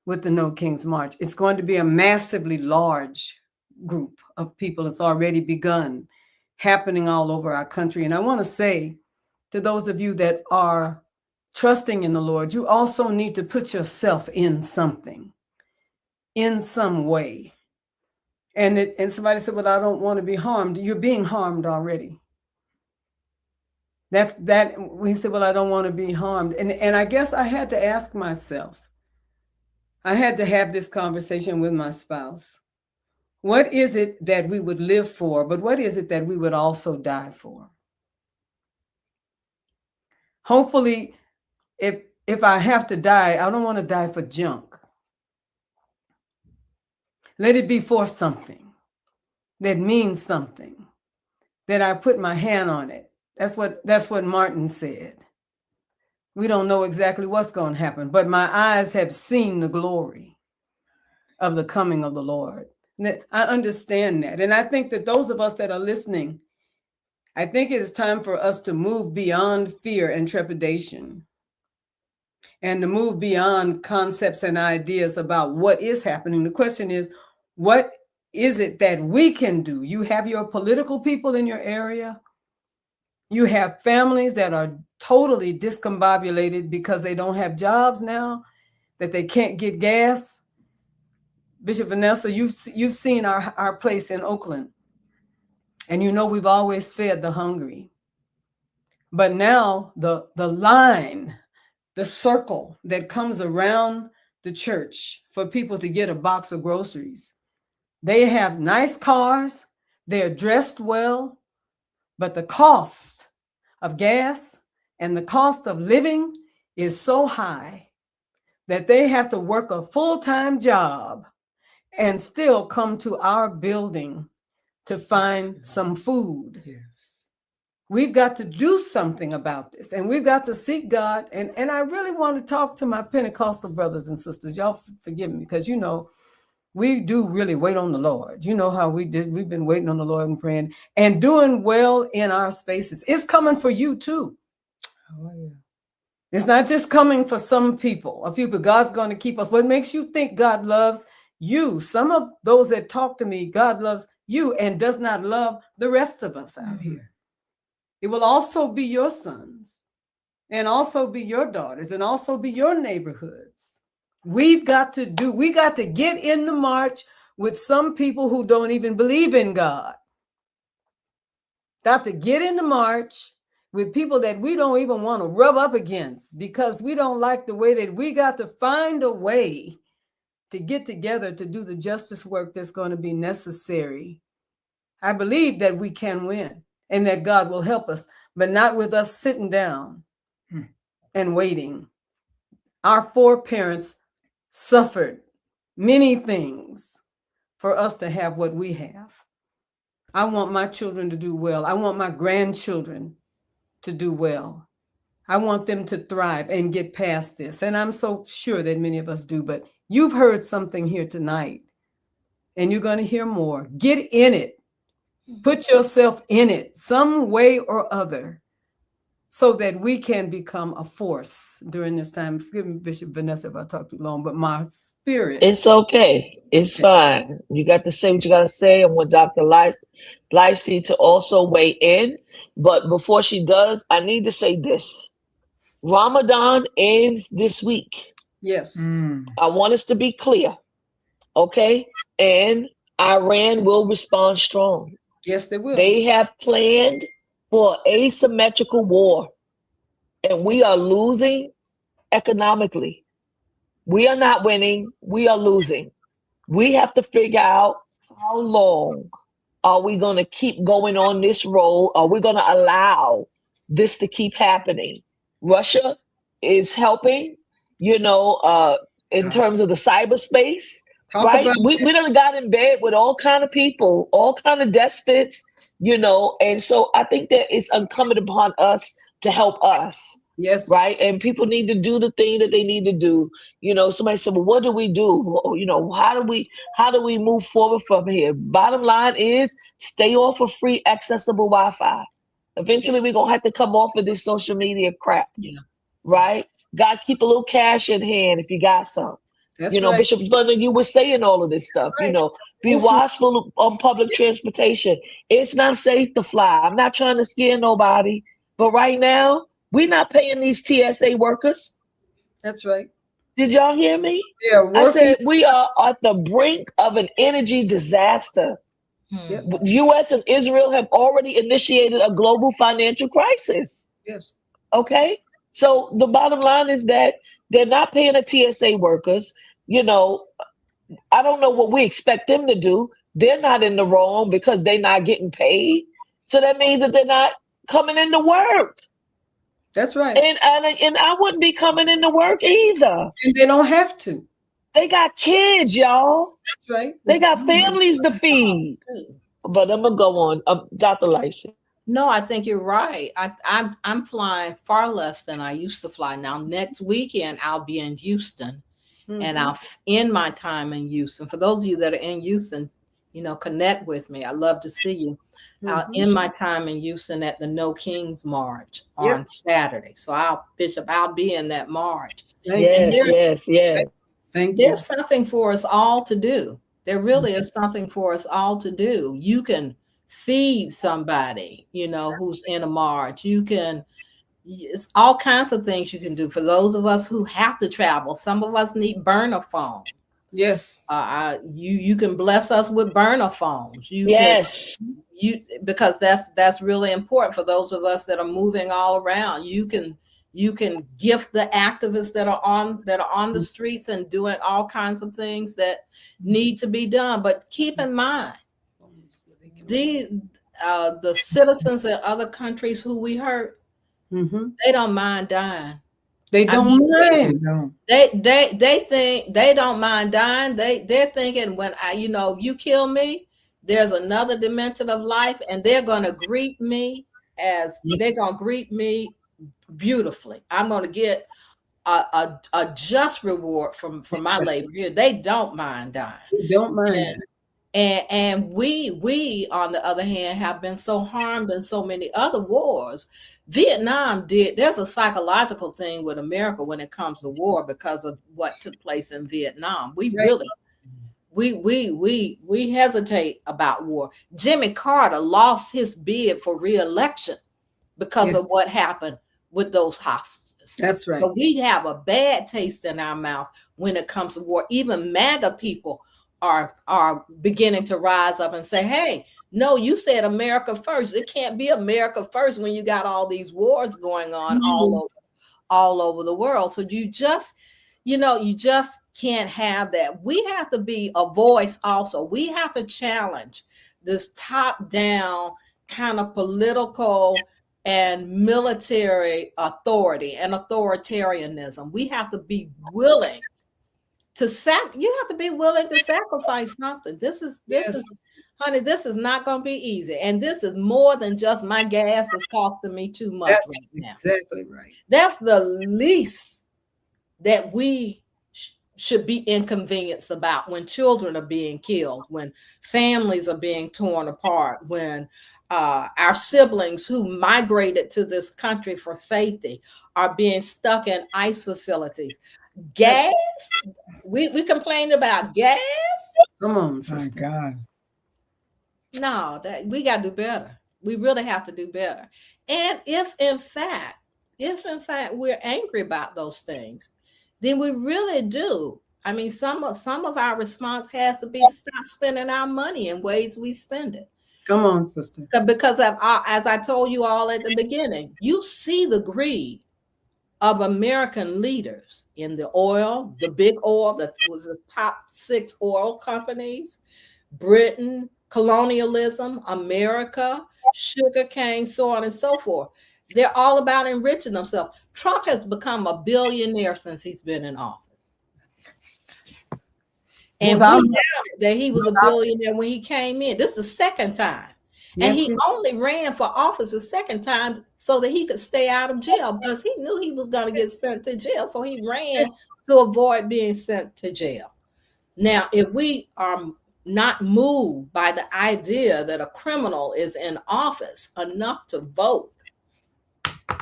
with the No Kings March. It's going to be a massively large group of people. It's already begun, happening all over our country. And I want to say to those of you that are trusting in the Lord, you also need to put yourself in something, in some way. And somebody said, well, I don't want to be harmed. You're being harmed already. That's that. We said, well, I don't want to be harmed. And I guess I had to ask myself, I had to have this conversation with my spouse. What is it that we would live for, but what is it that we would also die for? Hopefully, if I have to die, I don't want to die for junk. Let it be for something that means something, that I put my hand on it. That's what Martin said. We don't know exactly what's going to happen, but my eyes have seen the glory of the coming of the Lord. I understand that. And I think that those of us that are listening, I think it is time for us to move beyond fear and trepidation and to move beyond concepts and ideas about what is happening. The question is, what is it that we can do? You have your political people in your area. You have families that are totally discombobulated because they don't have jobs now, that they can't get gas. Bishop Vanessa, you've seen our place in Oakland, and you know we've always fed the hungry. But now the line, the circle that comes around the church for people to get a box of groceries, they have nice cars, they're dressed well, but the cost of gas and the cost of living is so high that they have to work a full-time job and still come to our building to find some food. Yes. We've got to do something about this, and we've got to seek God. And I really want to talk to my Pentecostal brothers and sisters. Y'all forgive me, because you know, we do really wait on the Lord. You know how we did. We've been waiting on the Lord and praying and doing well in our spaces. It's coming for you too. Oh, yeah. It's not just coming for some people, a few people. God's going to keep us. What makes you think God loves you? Some of those that talk to me, God loves you and does not love the rest of us out here. It will also be your sons and also be your daughters and also be your neighborhoods. We got to get in the march with some people who don't even believe in God. Got to get in the march with people that we don't even want to rub up against because we don't like the way that we got to find a way to get together to do the justice work that's going to be necessary. I believe that we can win and that God will help us, but not with us sitting down and waiting. Our foreparents suffered many things for us to have what we have. I want my children to do well. I want my grandchildren to do well. I want them to thrive and get past this. And I'm so sure that many of us do, but you've heard something here tonight and you're going to hear more. Get in it. Put yourself in it some way or other so that we can become a force during this time. Forgive me, Bishop Vanessa, if I talk too long, but my spirit. It's okay. It's fine. You got to say what you got to say. I want Dr. Lightsey to also weigh in. But before she does, I need to say this. Ramadan ends this week. Yes. I want us to be clear. Okay? And Iran will respond strong. Yes, they will. They have planned for asymmetrical war. And we are losing economically. We are not winning. We are losing. We have to figure out how long are we going to keep going on this road? Are we going to allow this to keep happening? Russia is helping, in terms of the cyberspace, right? We done got in bed with all kind of people, all kind of despots, and so I think that it's incumbent upon us to help us. Yes. Right. And people need to do the thing that they need to do. Somebody said, well, what do we do? How do we move forward from here? Bottom line is stay off of free accessible Wi-Fi. Eventually we're going to have to come off of this social media crap. Yeah. Right. God, keep a little cash in hand if you got some. That's right. Bishop Flunder, you were saying all of this stuff, right. Be watchful on public transportation. It's not safe to fly. I'm not trying to scare nobody, but right now, we're not paying these TSA workers. That's right. Did y'all hear me? I said we are at the brink of an energy disaster. Yep. U.S. and Israel have already initiated a global financial crisis. Yes. Okay. So the bottom line is that they're not paying the TSA workers. I don't know what we expect them to do. They're not in the wrong because they're not getting paid. So that means that they're not coming into work. That's right. And I wouldn't be coming into work either. And they don't have to. They got kids, y'all. That's right. They got families to feed. But I'm going to go on. Dr. Lightsey. No, I think you're right. I'm flying far less than I used to fly. Now, next weekend, I'll be in Houston. And I'll end my time in Houston. For those of you that are in Houston, connect with me. I love to see you. I'll end my time in Houston at the No Kings March on Saturday. So I'll be in that march. Yes. There's something for us all to do. There really is something for us all to do. You can feed somebody, who's in a march. It's all kinds of things you can do. For those of us who have to travel, some of us need burner phones. Yes. You can bless us with burner phones. Yes. Because that's really important for those of us that are moving all around. You can gift the activists that are on the streets and doing all kinds of things that need to be done. But keep in mind, the citizens in other countries who we hurt, they don't mind dying. They don't mind. They think they don't mind dying. They're thinking, when you kill me, there's another dimension of life, and they're gonna greet me beautifully. I'm gonna get a just reward from my labor here. They don't mind dying. They don't mind. And we on the other hand have been so harmed in so many other wars. Vietnam there's a psychological thing with America when it comes to war because of what took place in Vietnam. We really we hesitate about war. Jimmy Carter lost his bid for re-election because of what happened with those hostages. That's right. So we have a bad taste in our mouth when it comes to war. Even MAGA people are beginning to rise up and say, hey, no, you said America first. It can't be America first when you got all these wars going on all over the world. So you just can't have that. We have to be a voice also. We have to challenge this top-down kind of political and military authority and authoritarianism. We have to be willing to sacrifice something. This is honey, this is not going to be easy. And this is more than just my gas is costing me too much. That's right now. Exactly right. That's the least that we should be inconvenienced about when children are being killed, when families are being torn apart, when our siblings who migrated to this country for safety are being stuck in ICE facilities. Gas? We complained about gas? Come on, sister. My God. No, we got to do better. We really have to do better. And if in fact we're angry about those things, then we really do. I mean, some of our response has to be to stop spending our money in ways we spend it. Come on, sister. Because as I told you all at the beginning, you see the greed of American leaders in the oil, the big oil that was the top 6 oil companies, Britain, colonialism, America, sugarcane, so on and so forth. They're all about enriching themselves. Trump has become a billionaire since he's been in office. And we doubted that he was a billionaire when he came in. This is the second time. And he only ran for office a second time so that he could stay out of jail because he knew he was going to get sent to jail. So he ran to avoid being sent to jail. Now, if we are not moved by the idea that a criminal is in office enough to vote,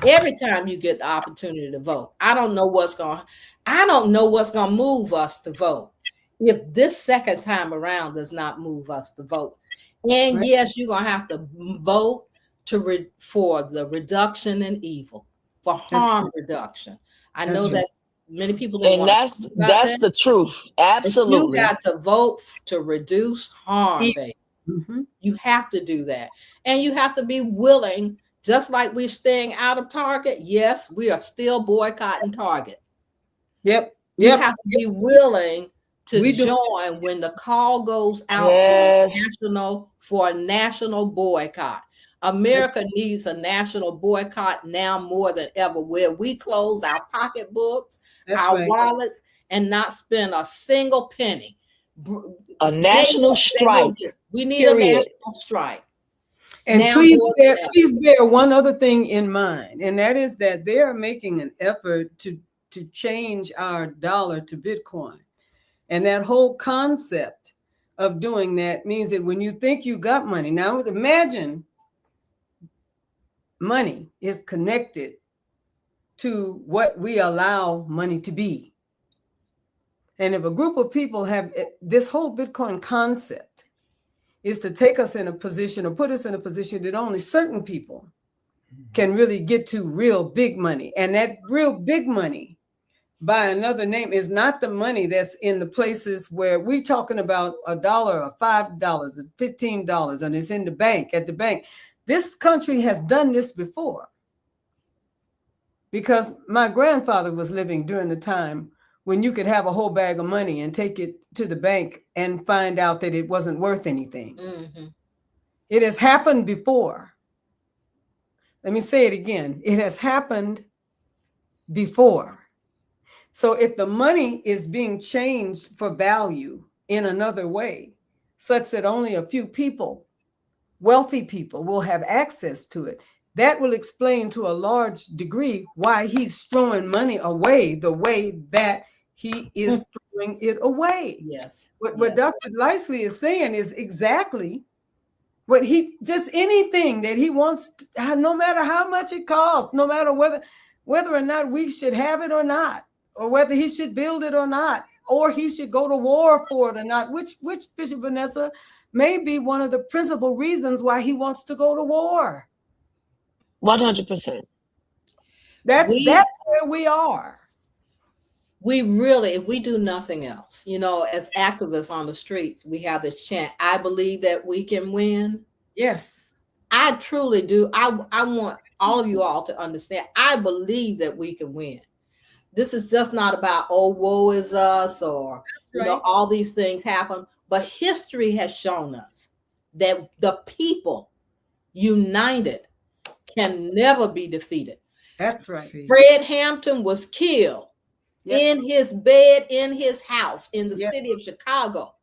every time you get the opportunity to vote, I don't know what's going to move us to vote if this second time around does not move us to vote. And yes, you're going to have to vote for the reduction in evil, for harm reduction. I know that many people don't want to talk about that's the truth. Absolutely. You got to vote to reduce harm, baby. Mm-hmm. You have to do that. And you have to be willing, just like we're staying out of Target. Yes, we are still boycotting Target. Yep. You have to be willing to join when the call goes out for a national boycott. America needs a national boycott now more than ever, where we close our pocketbooks, our wallets, and not spend a single penny. A national strike. We need a national strike. And please bear one other thing in mind, and that is that they are making an effort to change our dollar to Bitcoin. And that whole concept of doing that means that when you think you got money, now imagine money is connected to what we allow money to be. And if a group of people have this whole Bitcoin concept is to take us in a position or put us in a position that only certain people can really get to real big money. And that real big money, by another name, is not the money that's in the places where we're talking about $1 or $5 or $15 and it's in the bank, at the bank. This country has done this before, because my grandfather was living during the time when you could have a whole bag of money and take it to the bank and find out that it wasn't worth anything. Mm-hmm. It has happened before. Let me say it again. It has happened before. So if the money is being changed for value in another way, such that only a few people, wealthy people, will have access to it, that will explain to a large degree why he's throwing money away the way that he is throwing it away. Yes. What Dr. Lightsey is saying is exactly what just anything that he wants, no matter how much it costs, no matter whether or not we should have it or not, or whether he should build it or not, or he should go to war for it or not, which Bishop Vanessa may be one of the principal reasons why he wants to go to war. 100%. That's where we are. We really, if we do nothing else, as activists on the streets, we have this chant, I believe that we can win. Yes. I truly do. I want all of you all to understand, I believe that we can win. This is just not about, oh, woe is us, or, all these things happen. But history has shown us that the people united can never be defeated. That's right. Fred Hampton was killed in his bed, in his house, in the city of Chicago.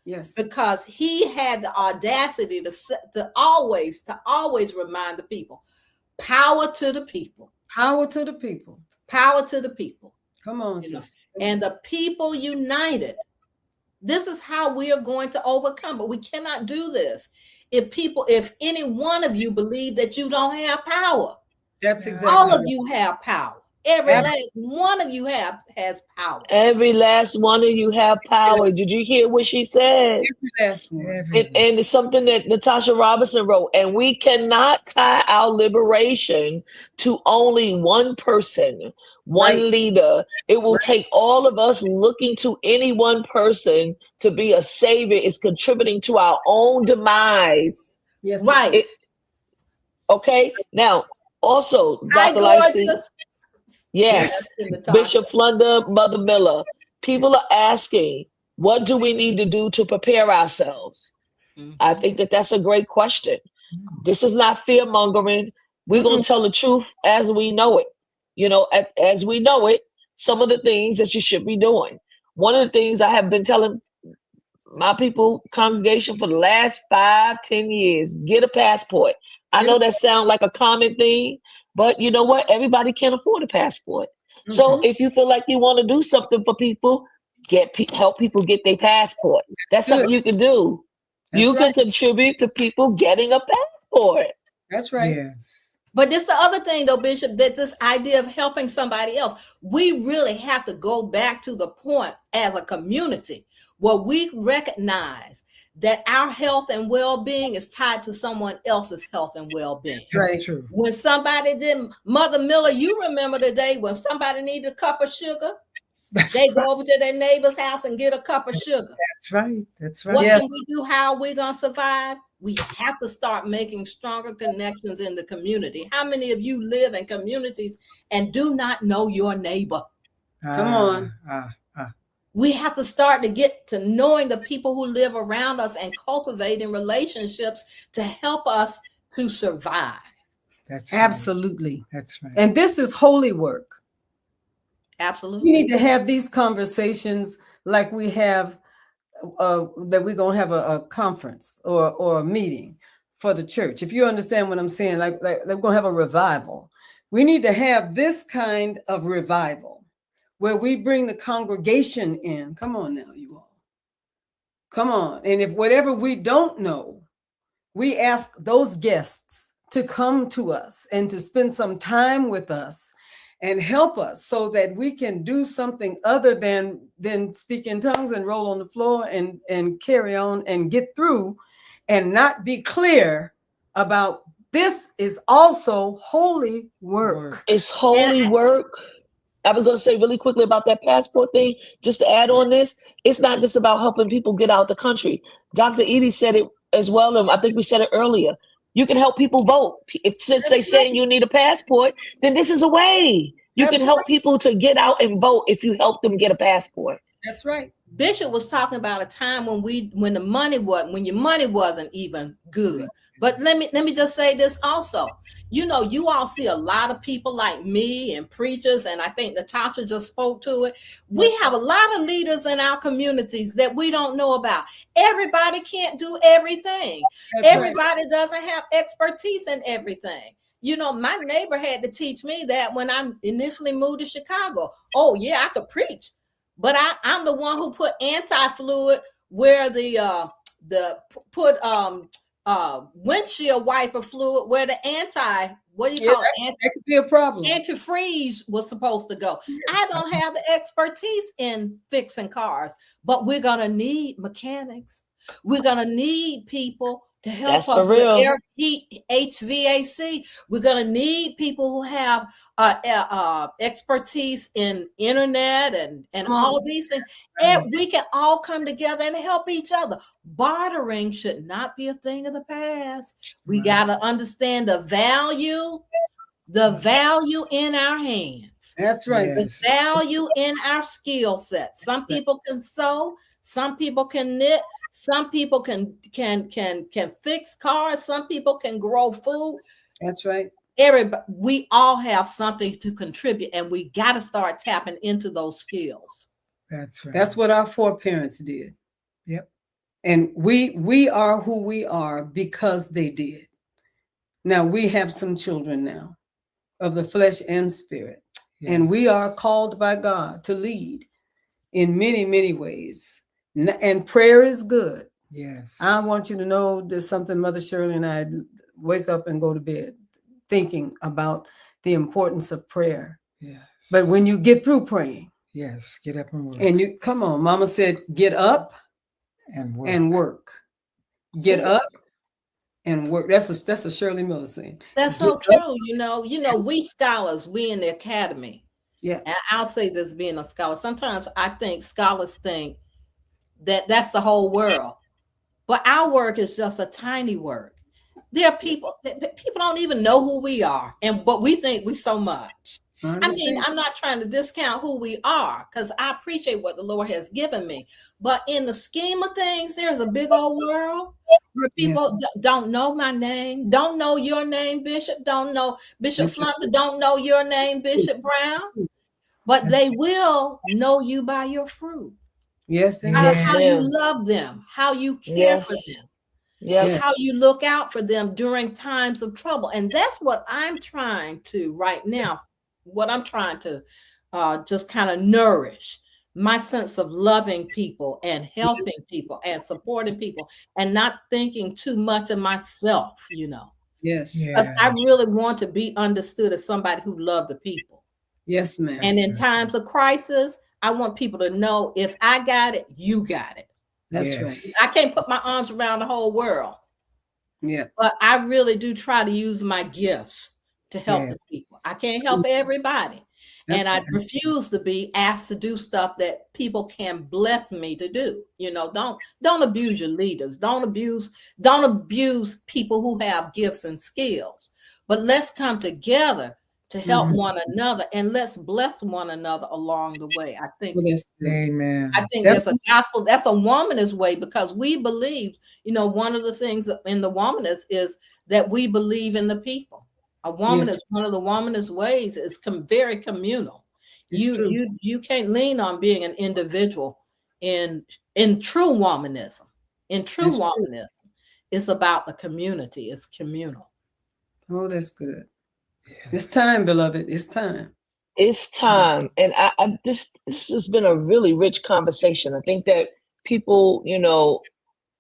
Yes. Because he had the audacity to always remind the people, power to the people. Power to the people. Power to the people. Come on, sister. And the people united. This is how we are going to overcome. But we cannot do this if any one of you believe that you don't have power. That's exactly all of you have power. Every last one of you has power. Every last one of you have power. Yes. Did you hear what she said? Every last one. And it's something that Natasha Robinson wrote. And we cannot tie our liberation to only one person, one leader. It will take all of us looking to any one person to be a savior. Is contributing to our own demise. Yes. Right. Okay. Now, also, Dr. Lightsey. Yes, Bishop Flunder, Mother Miller. People are asking, what do we need to do to prepare ourselves? Mm-hmm. I think that's a great question. This is not fear mongering. We're going to tell the truth as we know it. As we know it, some of the things that you should be doing. One of the things I have been telling my congregation for the last 5-10 years, get a passport. I know that sounds like a common thing, but you know what? Everybody can't afford a passport. Mm-hmm. So if you feel like you want to do something for people, help people get their passport. That's something you can do. You can contribute to people getting a passport. That's right. Yes. But this is the other thing, though, Bishop, that this idea of helping somebody else, we really have to go back to the point as a community where we recognize that our health and well-being is tied to someone else's health and well-being. Right. True. When somebody Mother Miller, you remember the day when somebody needed a cup of sugar? They go over to their neighbor's house and get a cup of sugar. That's right. That's right. What can we do? How are we going to survive? We have to start making stronger connections in the community. How many of you live in communities and do not know your neighbor? Come on. We have to start to get to knowing the people who live around us and cultivating relationships to help us to survive. That's absolutely. Right. That's right. And this is holy work. Absolutely. We need to have these conversations like we have that we're going to have a conference or a meeting for the church. If you understand what I'm saying, like we're going to have a revival. We need to have this kind of revival where we bring the congregation in. Come on now, you all. Come on. And if whatever we don't know, we ask those guests to come to us and to spend some time with us and help us so that we can do something other than speak in tongues and roll on the floor and carry on and get through and not be clear about this is also holy work. It's holy work. I was going to say really quickly about that passport thing, just to add on this. It's not just about helping people get out the country. Dr. Edie said it as well, and I think we said it earlier. You can help people vote. Since they saying you need a passport, then this is a way. You can help people to get out and vote if you help them get a passport. That's right. Bishop was talking about a time when your money wasn't even good. But let me just say this also. You know, you all see a lot of people like me and preachers, and I think Natasha just spoke to it. We have a lot of leaders in our communities that we don't know about. Everybody can't do everything. Everybody doesn't have expertise in everything. You know, my neighbor had to teach me that when I initially moved to Chicago. Oh yeah, I could preach. But I'm the one who put anti-fluid where windshield wiper fluid where the that could be a problem. Antifreeze was supposed to go. I don't have the expertise in fixing cars, but we're gonna need mechanics. We're gonna need people to help us with air, heat, HVAC. We're going to need people who have expertise in internet and all of these things. And we can all come together and help each other. Bartering should not be a thing of the past. We got to understand the value in our hands. That's right. The value in our skill sets. Some people can sew, some people can knit, some people can fix cars, some people can grow food. That's right. Everybody, we all have something to contribute, and we got to start tapping into those skills. That's right. That's what our foreparents did. Yep. And we are who we are because they did. Now we have some children now of the flesh and spirit. Yes. And we are called by God to lead in many, many ways. And prayer is good. Yes. I want you to know there's something Mother Shirley and I wake up and go to bed thinking about the importance of prayer. Yes. But when you get through praying, yes, get up and work. And you come on, Mama said, get up and work. And work. Get up and work. That's a Shirley Miller saying. That's so true. You know, we scholars, we in the academy. Yeah. And I'll say this being a scholar. Sometimes I think scholars think that's the whole world, but our work is just a tiny work. There are people don't even know who we are, but we think we so much. I mean, I'm not trying to discount who we are because I appreciate what the Lord has given me. But in the scheme of things, there's a big old world where people don't know my name, don't know your name, Bishop, don't know Bishop Flunder, don't know your name, Bishop Brown, but they will know you by your fruit. Yes, how you love them, how you care for them, how you look out for them during times of trouble. And that's what I'm trying to right now, what I'm trying to just kind of nourish my sense of loving people and helping people and supporting people and not thinking too much of myself, you know. Yes. Because I really want to be understood as somebody who loves the people. Yes, ma'am. And in times of crisis, I want people to know if I got it, you got it. That's right. I can't put my arms around the whole world. Yeah. But I really do try to use my gifts to help the people. I can't help everybody. And I refuse to be asked to do stuff that people can bless me to do. You know, don't abuse your leaders. Don't abuse people who have gifts and skills. But let's come together to help one another, and let's bless one another along the way. I think, amen. I think there's a gospel, that's a womanist way, because we believe, you know, one of the things in the womanist is that we believe in the people. A womanist, one of the womanist ways is very communal. You can't lean on being an individual in true womanism. In true womanism, it's about the community. It's communal. Oh, that's good. It's time, beloved. It's time. It's time. And this has been a really rich conversation. I think that people, you know,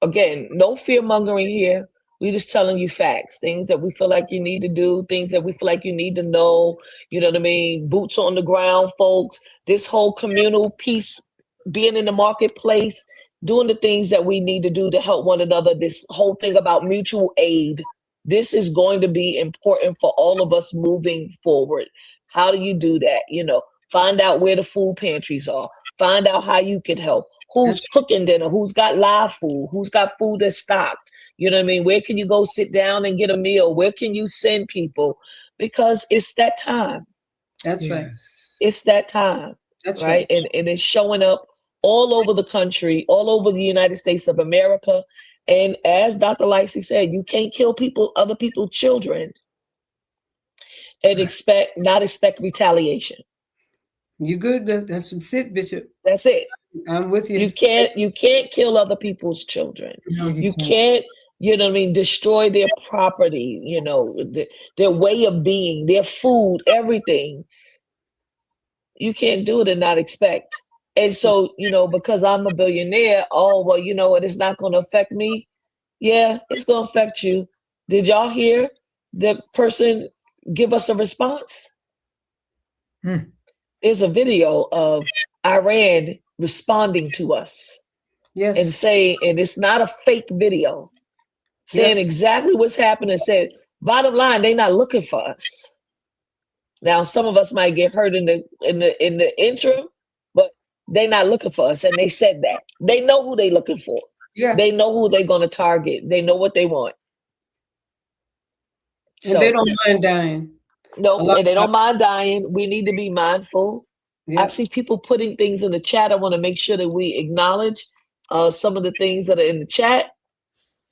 again, no fear mongering here. We're just telling you facts, things that we feel like you need to do, things that we feel like you need to know. You know what I mean? Boots on the ground, folks. This whole communal piece, being in the marketplace, doing the things that we need to do to help one another. This whole thing about mutual aid. This is going to be important for all of us moving forward. How do you do that? You know, find out where the food pantries are. Find out how you can help. Who's cooking dinner? Who's got live food? Who's got food that's stocked? You know what I mean? Where can you go sit down and get a meal? Where can you send people? Because it's that time. That's right. It's that time. That's right. And it's showing up all over the country, all over the United States of America. And as Dr. Lightsey said, you can't kill other people's children and not expect retaliation. You good? That's it, Bishop. That's it. I'm with you. You can't kill other people's children. No, you can't, you know what I mean, destroy their property, you know, their way of being, their food, everything. You can't do it and not expect. And so, you know, because I'm a billionaire, oh, well, you know what, it's not going to affect me. Yeah, it's going to affect you. Did y'all hear the person give us a response? There's a video of Iran responding to us. Yes. And it's not a fake video, saying exactly what's happening. Said, bottom line, they're not looking for us. Now, some of us might get hurt in the interim, but they're not looking for us. And they said that. They know who they're looking for. Yeah. They know who they're going to target. They know what they want. And they don't mind dying. No, and they don't mind dying. We need to be mindful. Yeah. I see people putting things in the chat. I want to make sure that we acknowledge some of the things that are in the chat.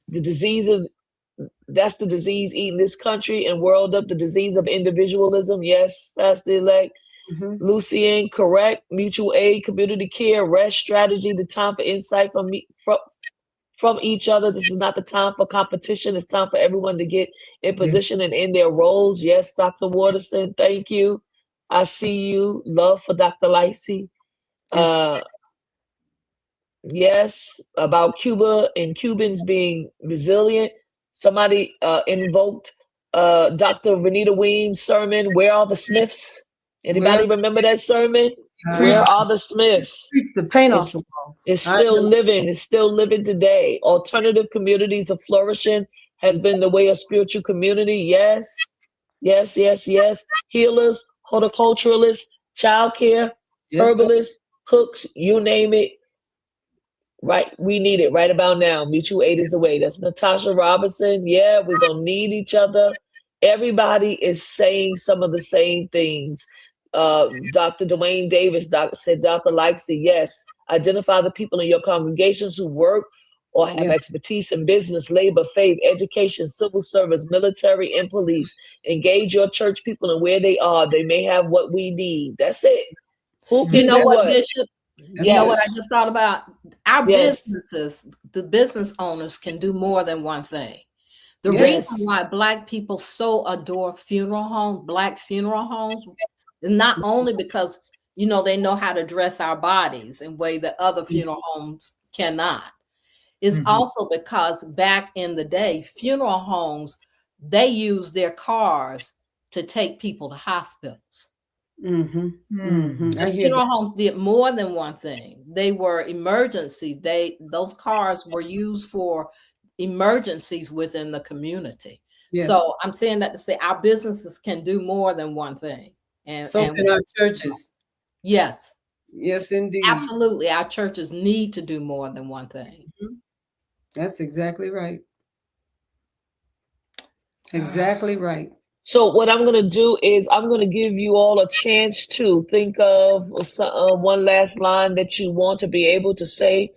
The disease that's the disease eating this country and world up, the disease of individualism. Yes, Pastor Elect. Lucian, correct. Mutual aid, community care, rest strategy, the time for insight from each other. This is not the time for competition. It's time for everyone to get in position and in their roles. Yes, Dr. Waterson, thank you. I see you. Love for Dr. Lightsey. Yes, about Cuba and Cubans being resilient. Somebody invoked Dr. Renita Weems' sermon, Where Are the Smiths? Anybody remember that sermon? Where are the Smiths? The paint off the wall. It's still living. It's still living today. Alternative communities of flourishing has been the way of spiritual community. Yes, yes, yes, yes. Healers, horticulturalists, childcare, herbalists, cooks, you name it. Right, we need it right about now. Mutual aid is the way. That's Natasha Robinson. Yeah, we're gonna need each other. Everybody is saying some of the same things. Dr. Dwayne Davis said, Dr. Lightsey, yes, identify the people in your congregations who work or have expertise in business, labor, faith, education, civil service, military, and police. Engage your church people and where they are. They may have what we need. That's it. Who can you know do what, Bishop? Yes. You know what I just thought about? Our businesses, the business owners can do more than one thing. The reason why Black people so adore funeral homes, Black funeral homes, is not only because, you know, they know how to dress our bodies in a way that other funeral homes cannot. It's also because back in the day, funeral homes, they use their cars to take people to hospitals. The funeral homes did more than one thing. They were emergency. Those cars were used for emergencies within the community. So I'm saying that to say our businesses can do more than one thing. And can our churches. Yes. Yes, indeed. Absolutely. Our churches need to do more than one thing. That's exactly right. Exactly right. So what I'm going to do is I'm going to give you all a chance to think of one last line that you want to be able to say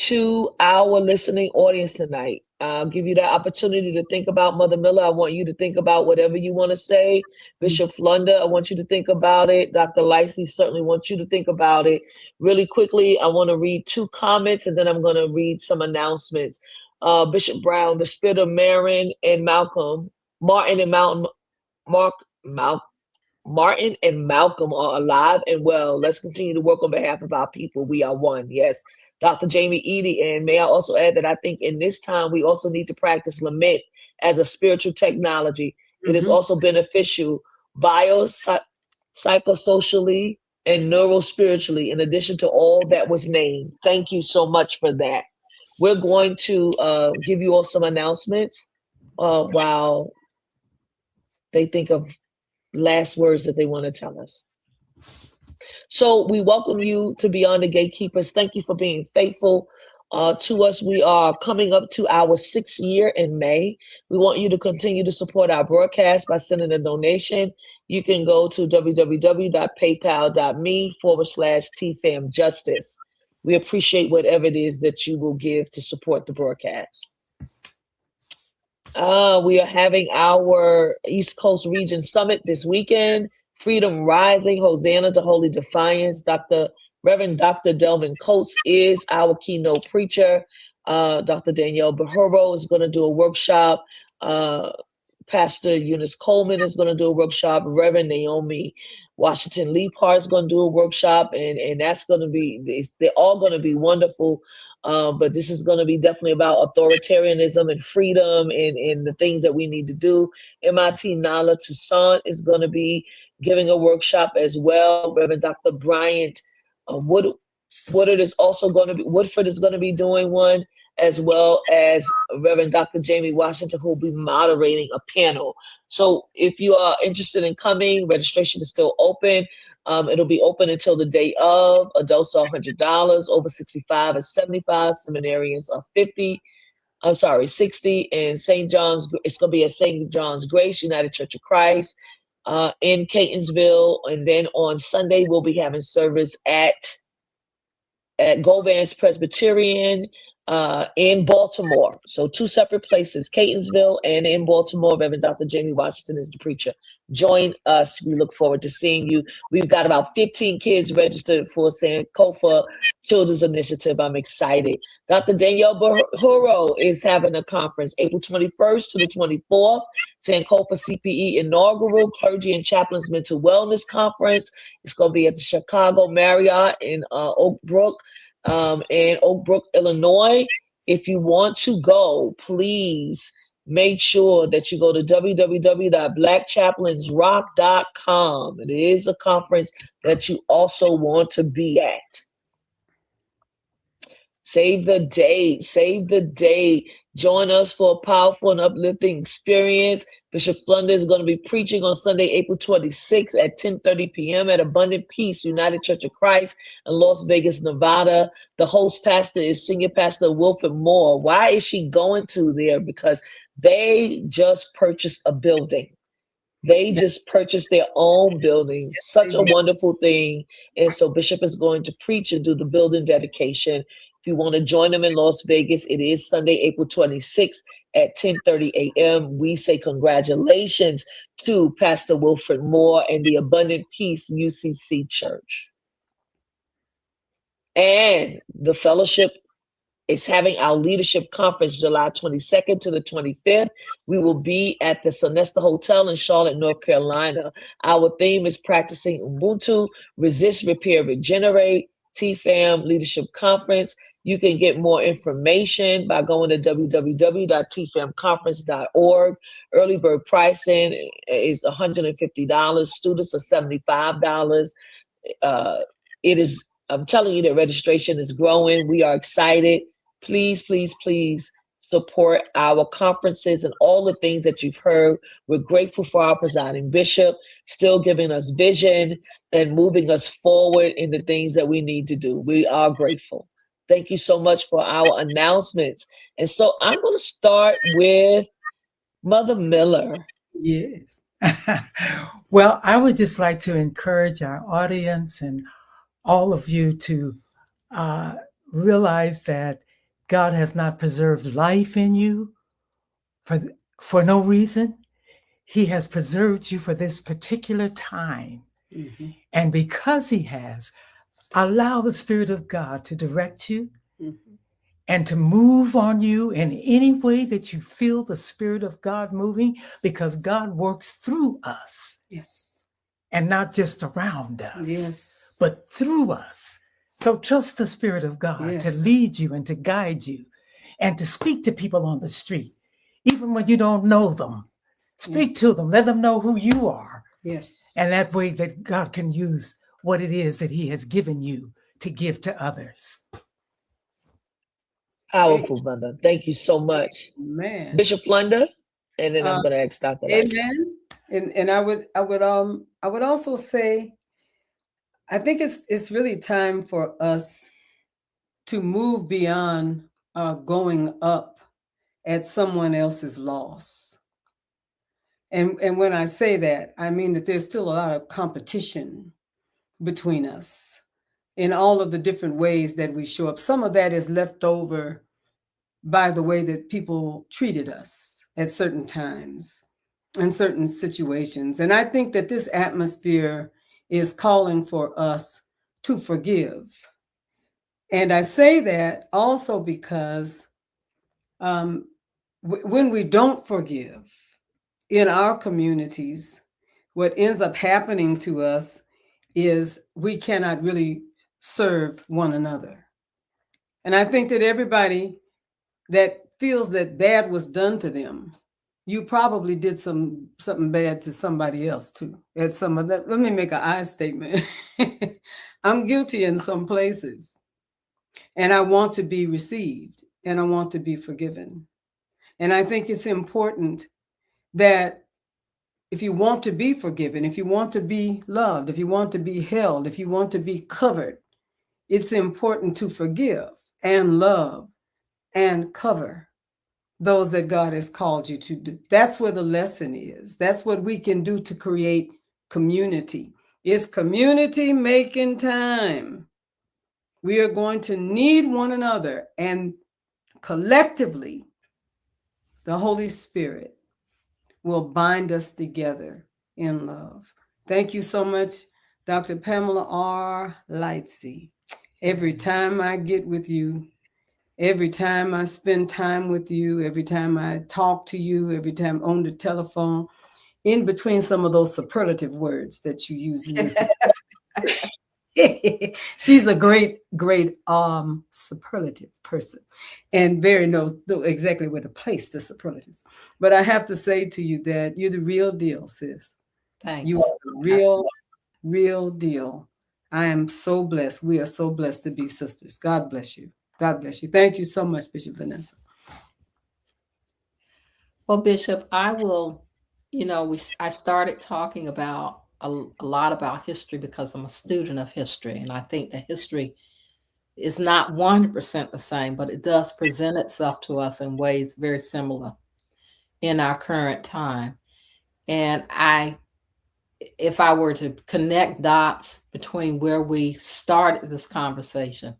to our listening audience tonight. I'll give you that opportunity to think about Mother Miller. I want you to think about whatever you want to say. Bishop Flunder, I want you to think about it. Dr. Lightsey certainly wants you to think about it. Really quickly, I want to read 2 comments and then I'm going to read some announcements. Bishop Brown, the spirit of Martin and Malcolm are alive and well. Let's continue to work on behalf of our people. We are one. Yes. Dr. Jamie Edie. And may I also add that I think in this time, we also need to practice lament as a spiritual technology. It is also beneficial psychosocially and neurospiritually, in addition to all that was named. Thank you so much for that. We're going to give you all some announcements while they think of last words that they want to tell us. So we welcome you to Beyond the Gatekeepers. Thank you for being faithful to us. We are coming up to our 6th year in May. We want you to continue to support our broadcast by sending a donation. You can go to www.paypal.me/TFAMJustice. We appreciate whatever it is that you will give to support the broadcast. We are having our East Coast Region Summit this weekend. Freedom Rising, Hosanna to Holy Defiance. Reverend Dr. Delvin Coates is our keynote preacher. Dr. Danielle Bahuro is going to do a workshop. Pastor Eunice Coleman is going to do a workshop. Reverend Naomi Washington Leapart is going to do a workshop, and that's going to be, they're all going to be wonderful. But this is going to be definitely about authoritarianism and freedom and the things that we need to do. MIT Nala Toussaint is going to be giving a workshop as well. Reverend Dr. Bryant Woodford is going to be doing one, as well as Reverend Dr. Jamie Washington, who will be moderating a panel. So if you are interested in coming, registration is still open. It'll be open until the day of. Adults are $100, over 65 is $75, seminarians are 60, and St. John's, it's going to be at St. John's Grace United Church of Christ in Catonsville. And then on Sunday, we'll be having service at Govans Presbyterian in Baltimore. So 2 separate places, Catonsville and in Baltimore. Reverend Dr. Jamie Washington is the preacher. Join us. We look forward to seeing you. We've got about 15 kids registered for Sankofa Children's Initiative. I'm excited. Dr. Danielle Bahuro is having a conference April 21st to the 24th. Sankofa CPE inaugural Clergy and Chaplains Mental Wellness Conference. It's going to be at the Chicago Marriott in Oak Brook, Illinois. If you want to go, please make sure that you go to www.blackchaplainsrock.com. It is a conference that you also want to be at. Save the date. Save the date. Join us for a powerful and uplifting experience. Bishop Flunder is going to be preaching on Sunday, April 26th at 10:30 p.m. at Abundant Peace United Church of Christ in Las Vegas, Nevada. The host pastor is Senior Pastor Wilford Moore. Why is she going to there? Because they just purchased a building. They just purchased their own building. Such a wonderful thing. And so Bishop is going to preach and do the building dedication. If you want to join them in Las Vegas, it is Sunday, April 26th at 10:30 a.m. We say congratulations to Pastor Wilfred Moore and the Abundant Peace UCC Church. And the fellowship is having our leadership conference July 22nd to the 25th. We will be at the Sonesta Hotel in Charlotte, North Carolina. Our theme is practicing Ubuntu, resist, repair, regenerate, TFAM Leadership Conference. You can get more information by going to www.tfamconference.org. Early bird pricing is $150. Students are $75. I'm telling you that registration is growing. We are excited. Please, please, please support our conferences and all the things that you've heard. We're grateful for our presiding bishop, still giving us vision and moving us forward in the things that we need to do. We are grateful. Thank you so much for our announcements. And so I'm going to start with Mother Miller. Yes. Well, I would just like to encourage our audience and all of you to realize that God has not preserved life in you for no reason. He has preserved you for this particular time. Mm-hmm. And because he has, allow the Spirit of God to direct you and to move on you in any way that you feel the Spirit of God moving, because God works through us. Yes. And not just around us. Yes. But through us. So trust the Spirit of God to lead you and to guide you and to speak to people on the street. even when you don't know them. Speak to them. Let them know who you are. Yes. And that way that God can use what it is that he has given you to give to others. Powerful, brother. Thank you so much. Man. Bishop Flunder, and then I'm going to ask Dr. Lightsey. Amen. And I would also say, I think it's really time for us to move beyond going up at someone else's loss. And when I say that, I mean that there's still a lot of competition between us in all of the different ways that we show up. Some of that is left over by the way that people treated us at certain times in certain situations. And I think that this atmosphere is calling for us to forgive. And I say that also because when we don't forgive in our communities, what ends up happening to us is we cannot really serve one another. And I think that everybody that feels that bad was done to them, you probably did something bad to somebody else too. At some of that, let me make an I statement. I'm guilty in some places, and I want to be received, and I want to be forgiven. And I think it's important that if you want to be forgiven, if you want to be loved, if you want to be held, if you want to be covered, it's important to forgive and love and cover those that God has called you to do. That's where the lesson is. That's what we can do to create community. It's community making time. We are going to need one another, and collectively, the Holy Spirit will bind us together in love. Thank you so much, Dr. Pamela R. Lightsey. Every time I get with you, every time I spend time with you, every time I talk to you, every time on the telephone, in between some of those superlative words that you use. She's a great superlative person, and very knows exactly where to place the superlatives. But I have to say to you that you're the real deal, sis. Thanks. You are the real deal. I am so blessed. We are so blessed to be sisters. God bless you. God bless you. Thank you so much, Bishop Vanessa. Well, Bishop, I will, I started talking about a lot about history because I'm a student of history. And I think that history is not 100% the same, but it does present itself to us in ways very similar in our current time. And if I were to connect dots between where we started this conversation,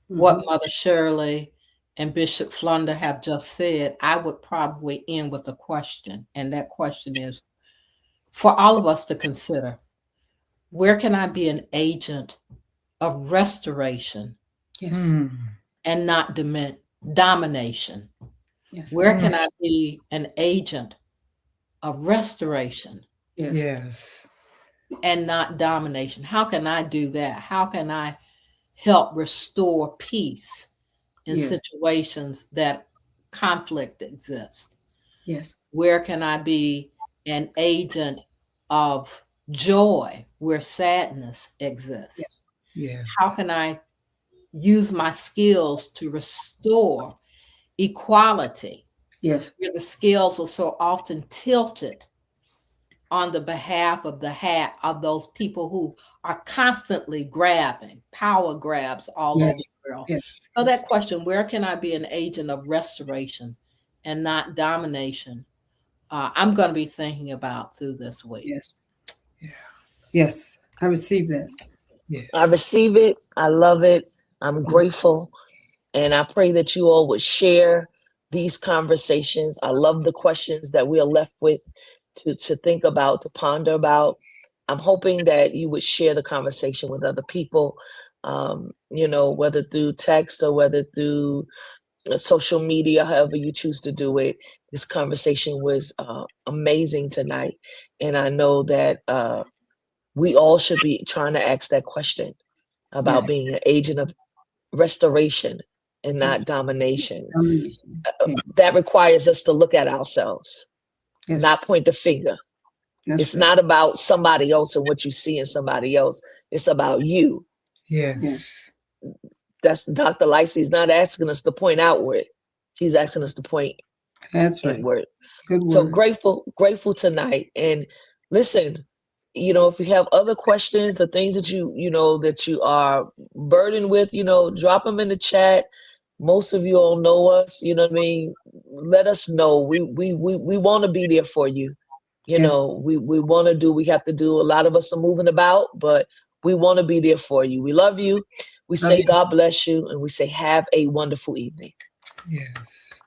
what Mother Shirley and Bishop Flunder have just said, I would probably end with a question. And that question is for all of us to consider, where can I be an agent of restoration and not domination? Yes. Where can I be an agent of restoration? Yes. And not domination? How can I do that? How can I help restore peace in situations that conflict exists? Yes. Where can I be an agent of joy where sadness exists? Yes. How can I use my skills to restore equality? Yes. Where the scales are so often tilted on the behalf of of those people who are constantly grabbing, power grabs all over the world. Yes. So that question, where can I be an agent of restoration and not domination? I'm going to be thinking about through this week. Yes. Yeah. Yes. I receive that. Yeah. I receive it. I love it. I'm grateful. And I pray that you all would share these conversations. I love the questions that we are left with to think about, to ponder about. I'm hoping that you would share the conversation with other people, whether through text or whether through social media, however you choose to do it. This conversation was amazing tonight. And I know that we all should be trying to ask that question about being an agent of restoration and not domination. Domination. Yeah. That requires us to look at ourselves, Yes. not point the finger. That's It's right. not about somebody else and what you see in somebody else. It's about you. Yes. That's Dr. Lightsey is not asking us to point outward. She's asking us to point That's right. inward. Good word. So grateful tonight. And listen, if you have other questions or things that that you are burdened with, drop them in the chat. Most of you all know us, you know what I mean? Let us know. We want to be there for you. We have to do. A lot of us are moving about, but we want to be there for you. We love you. We say God bless you, and we say have a wonderful evening. Yes.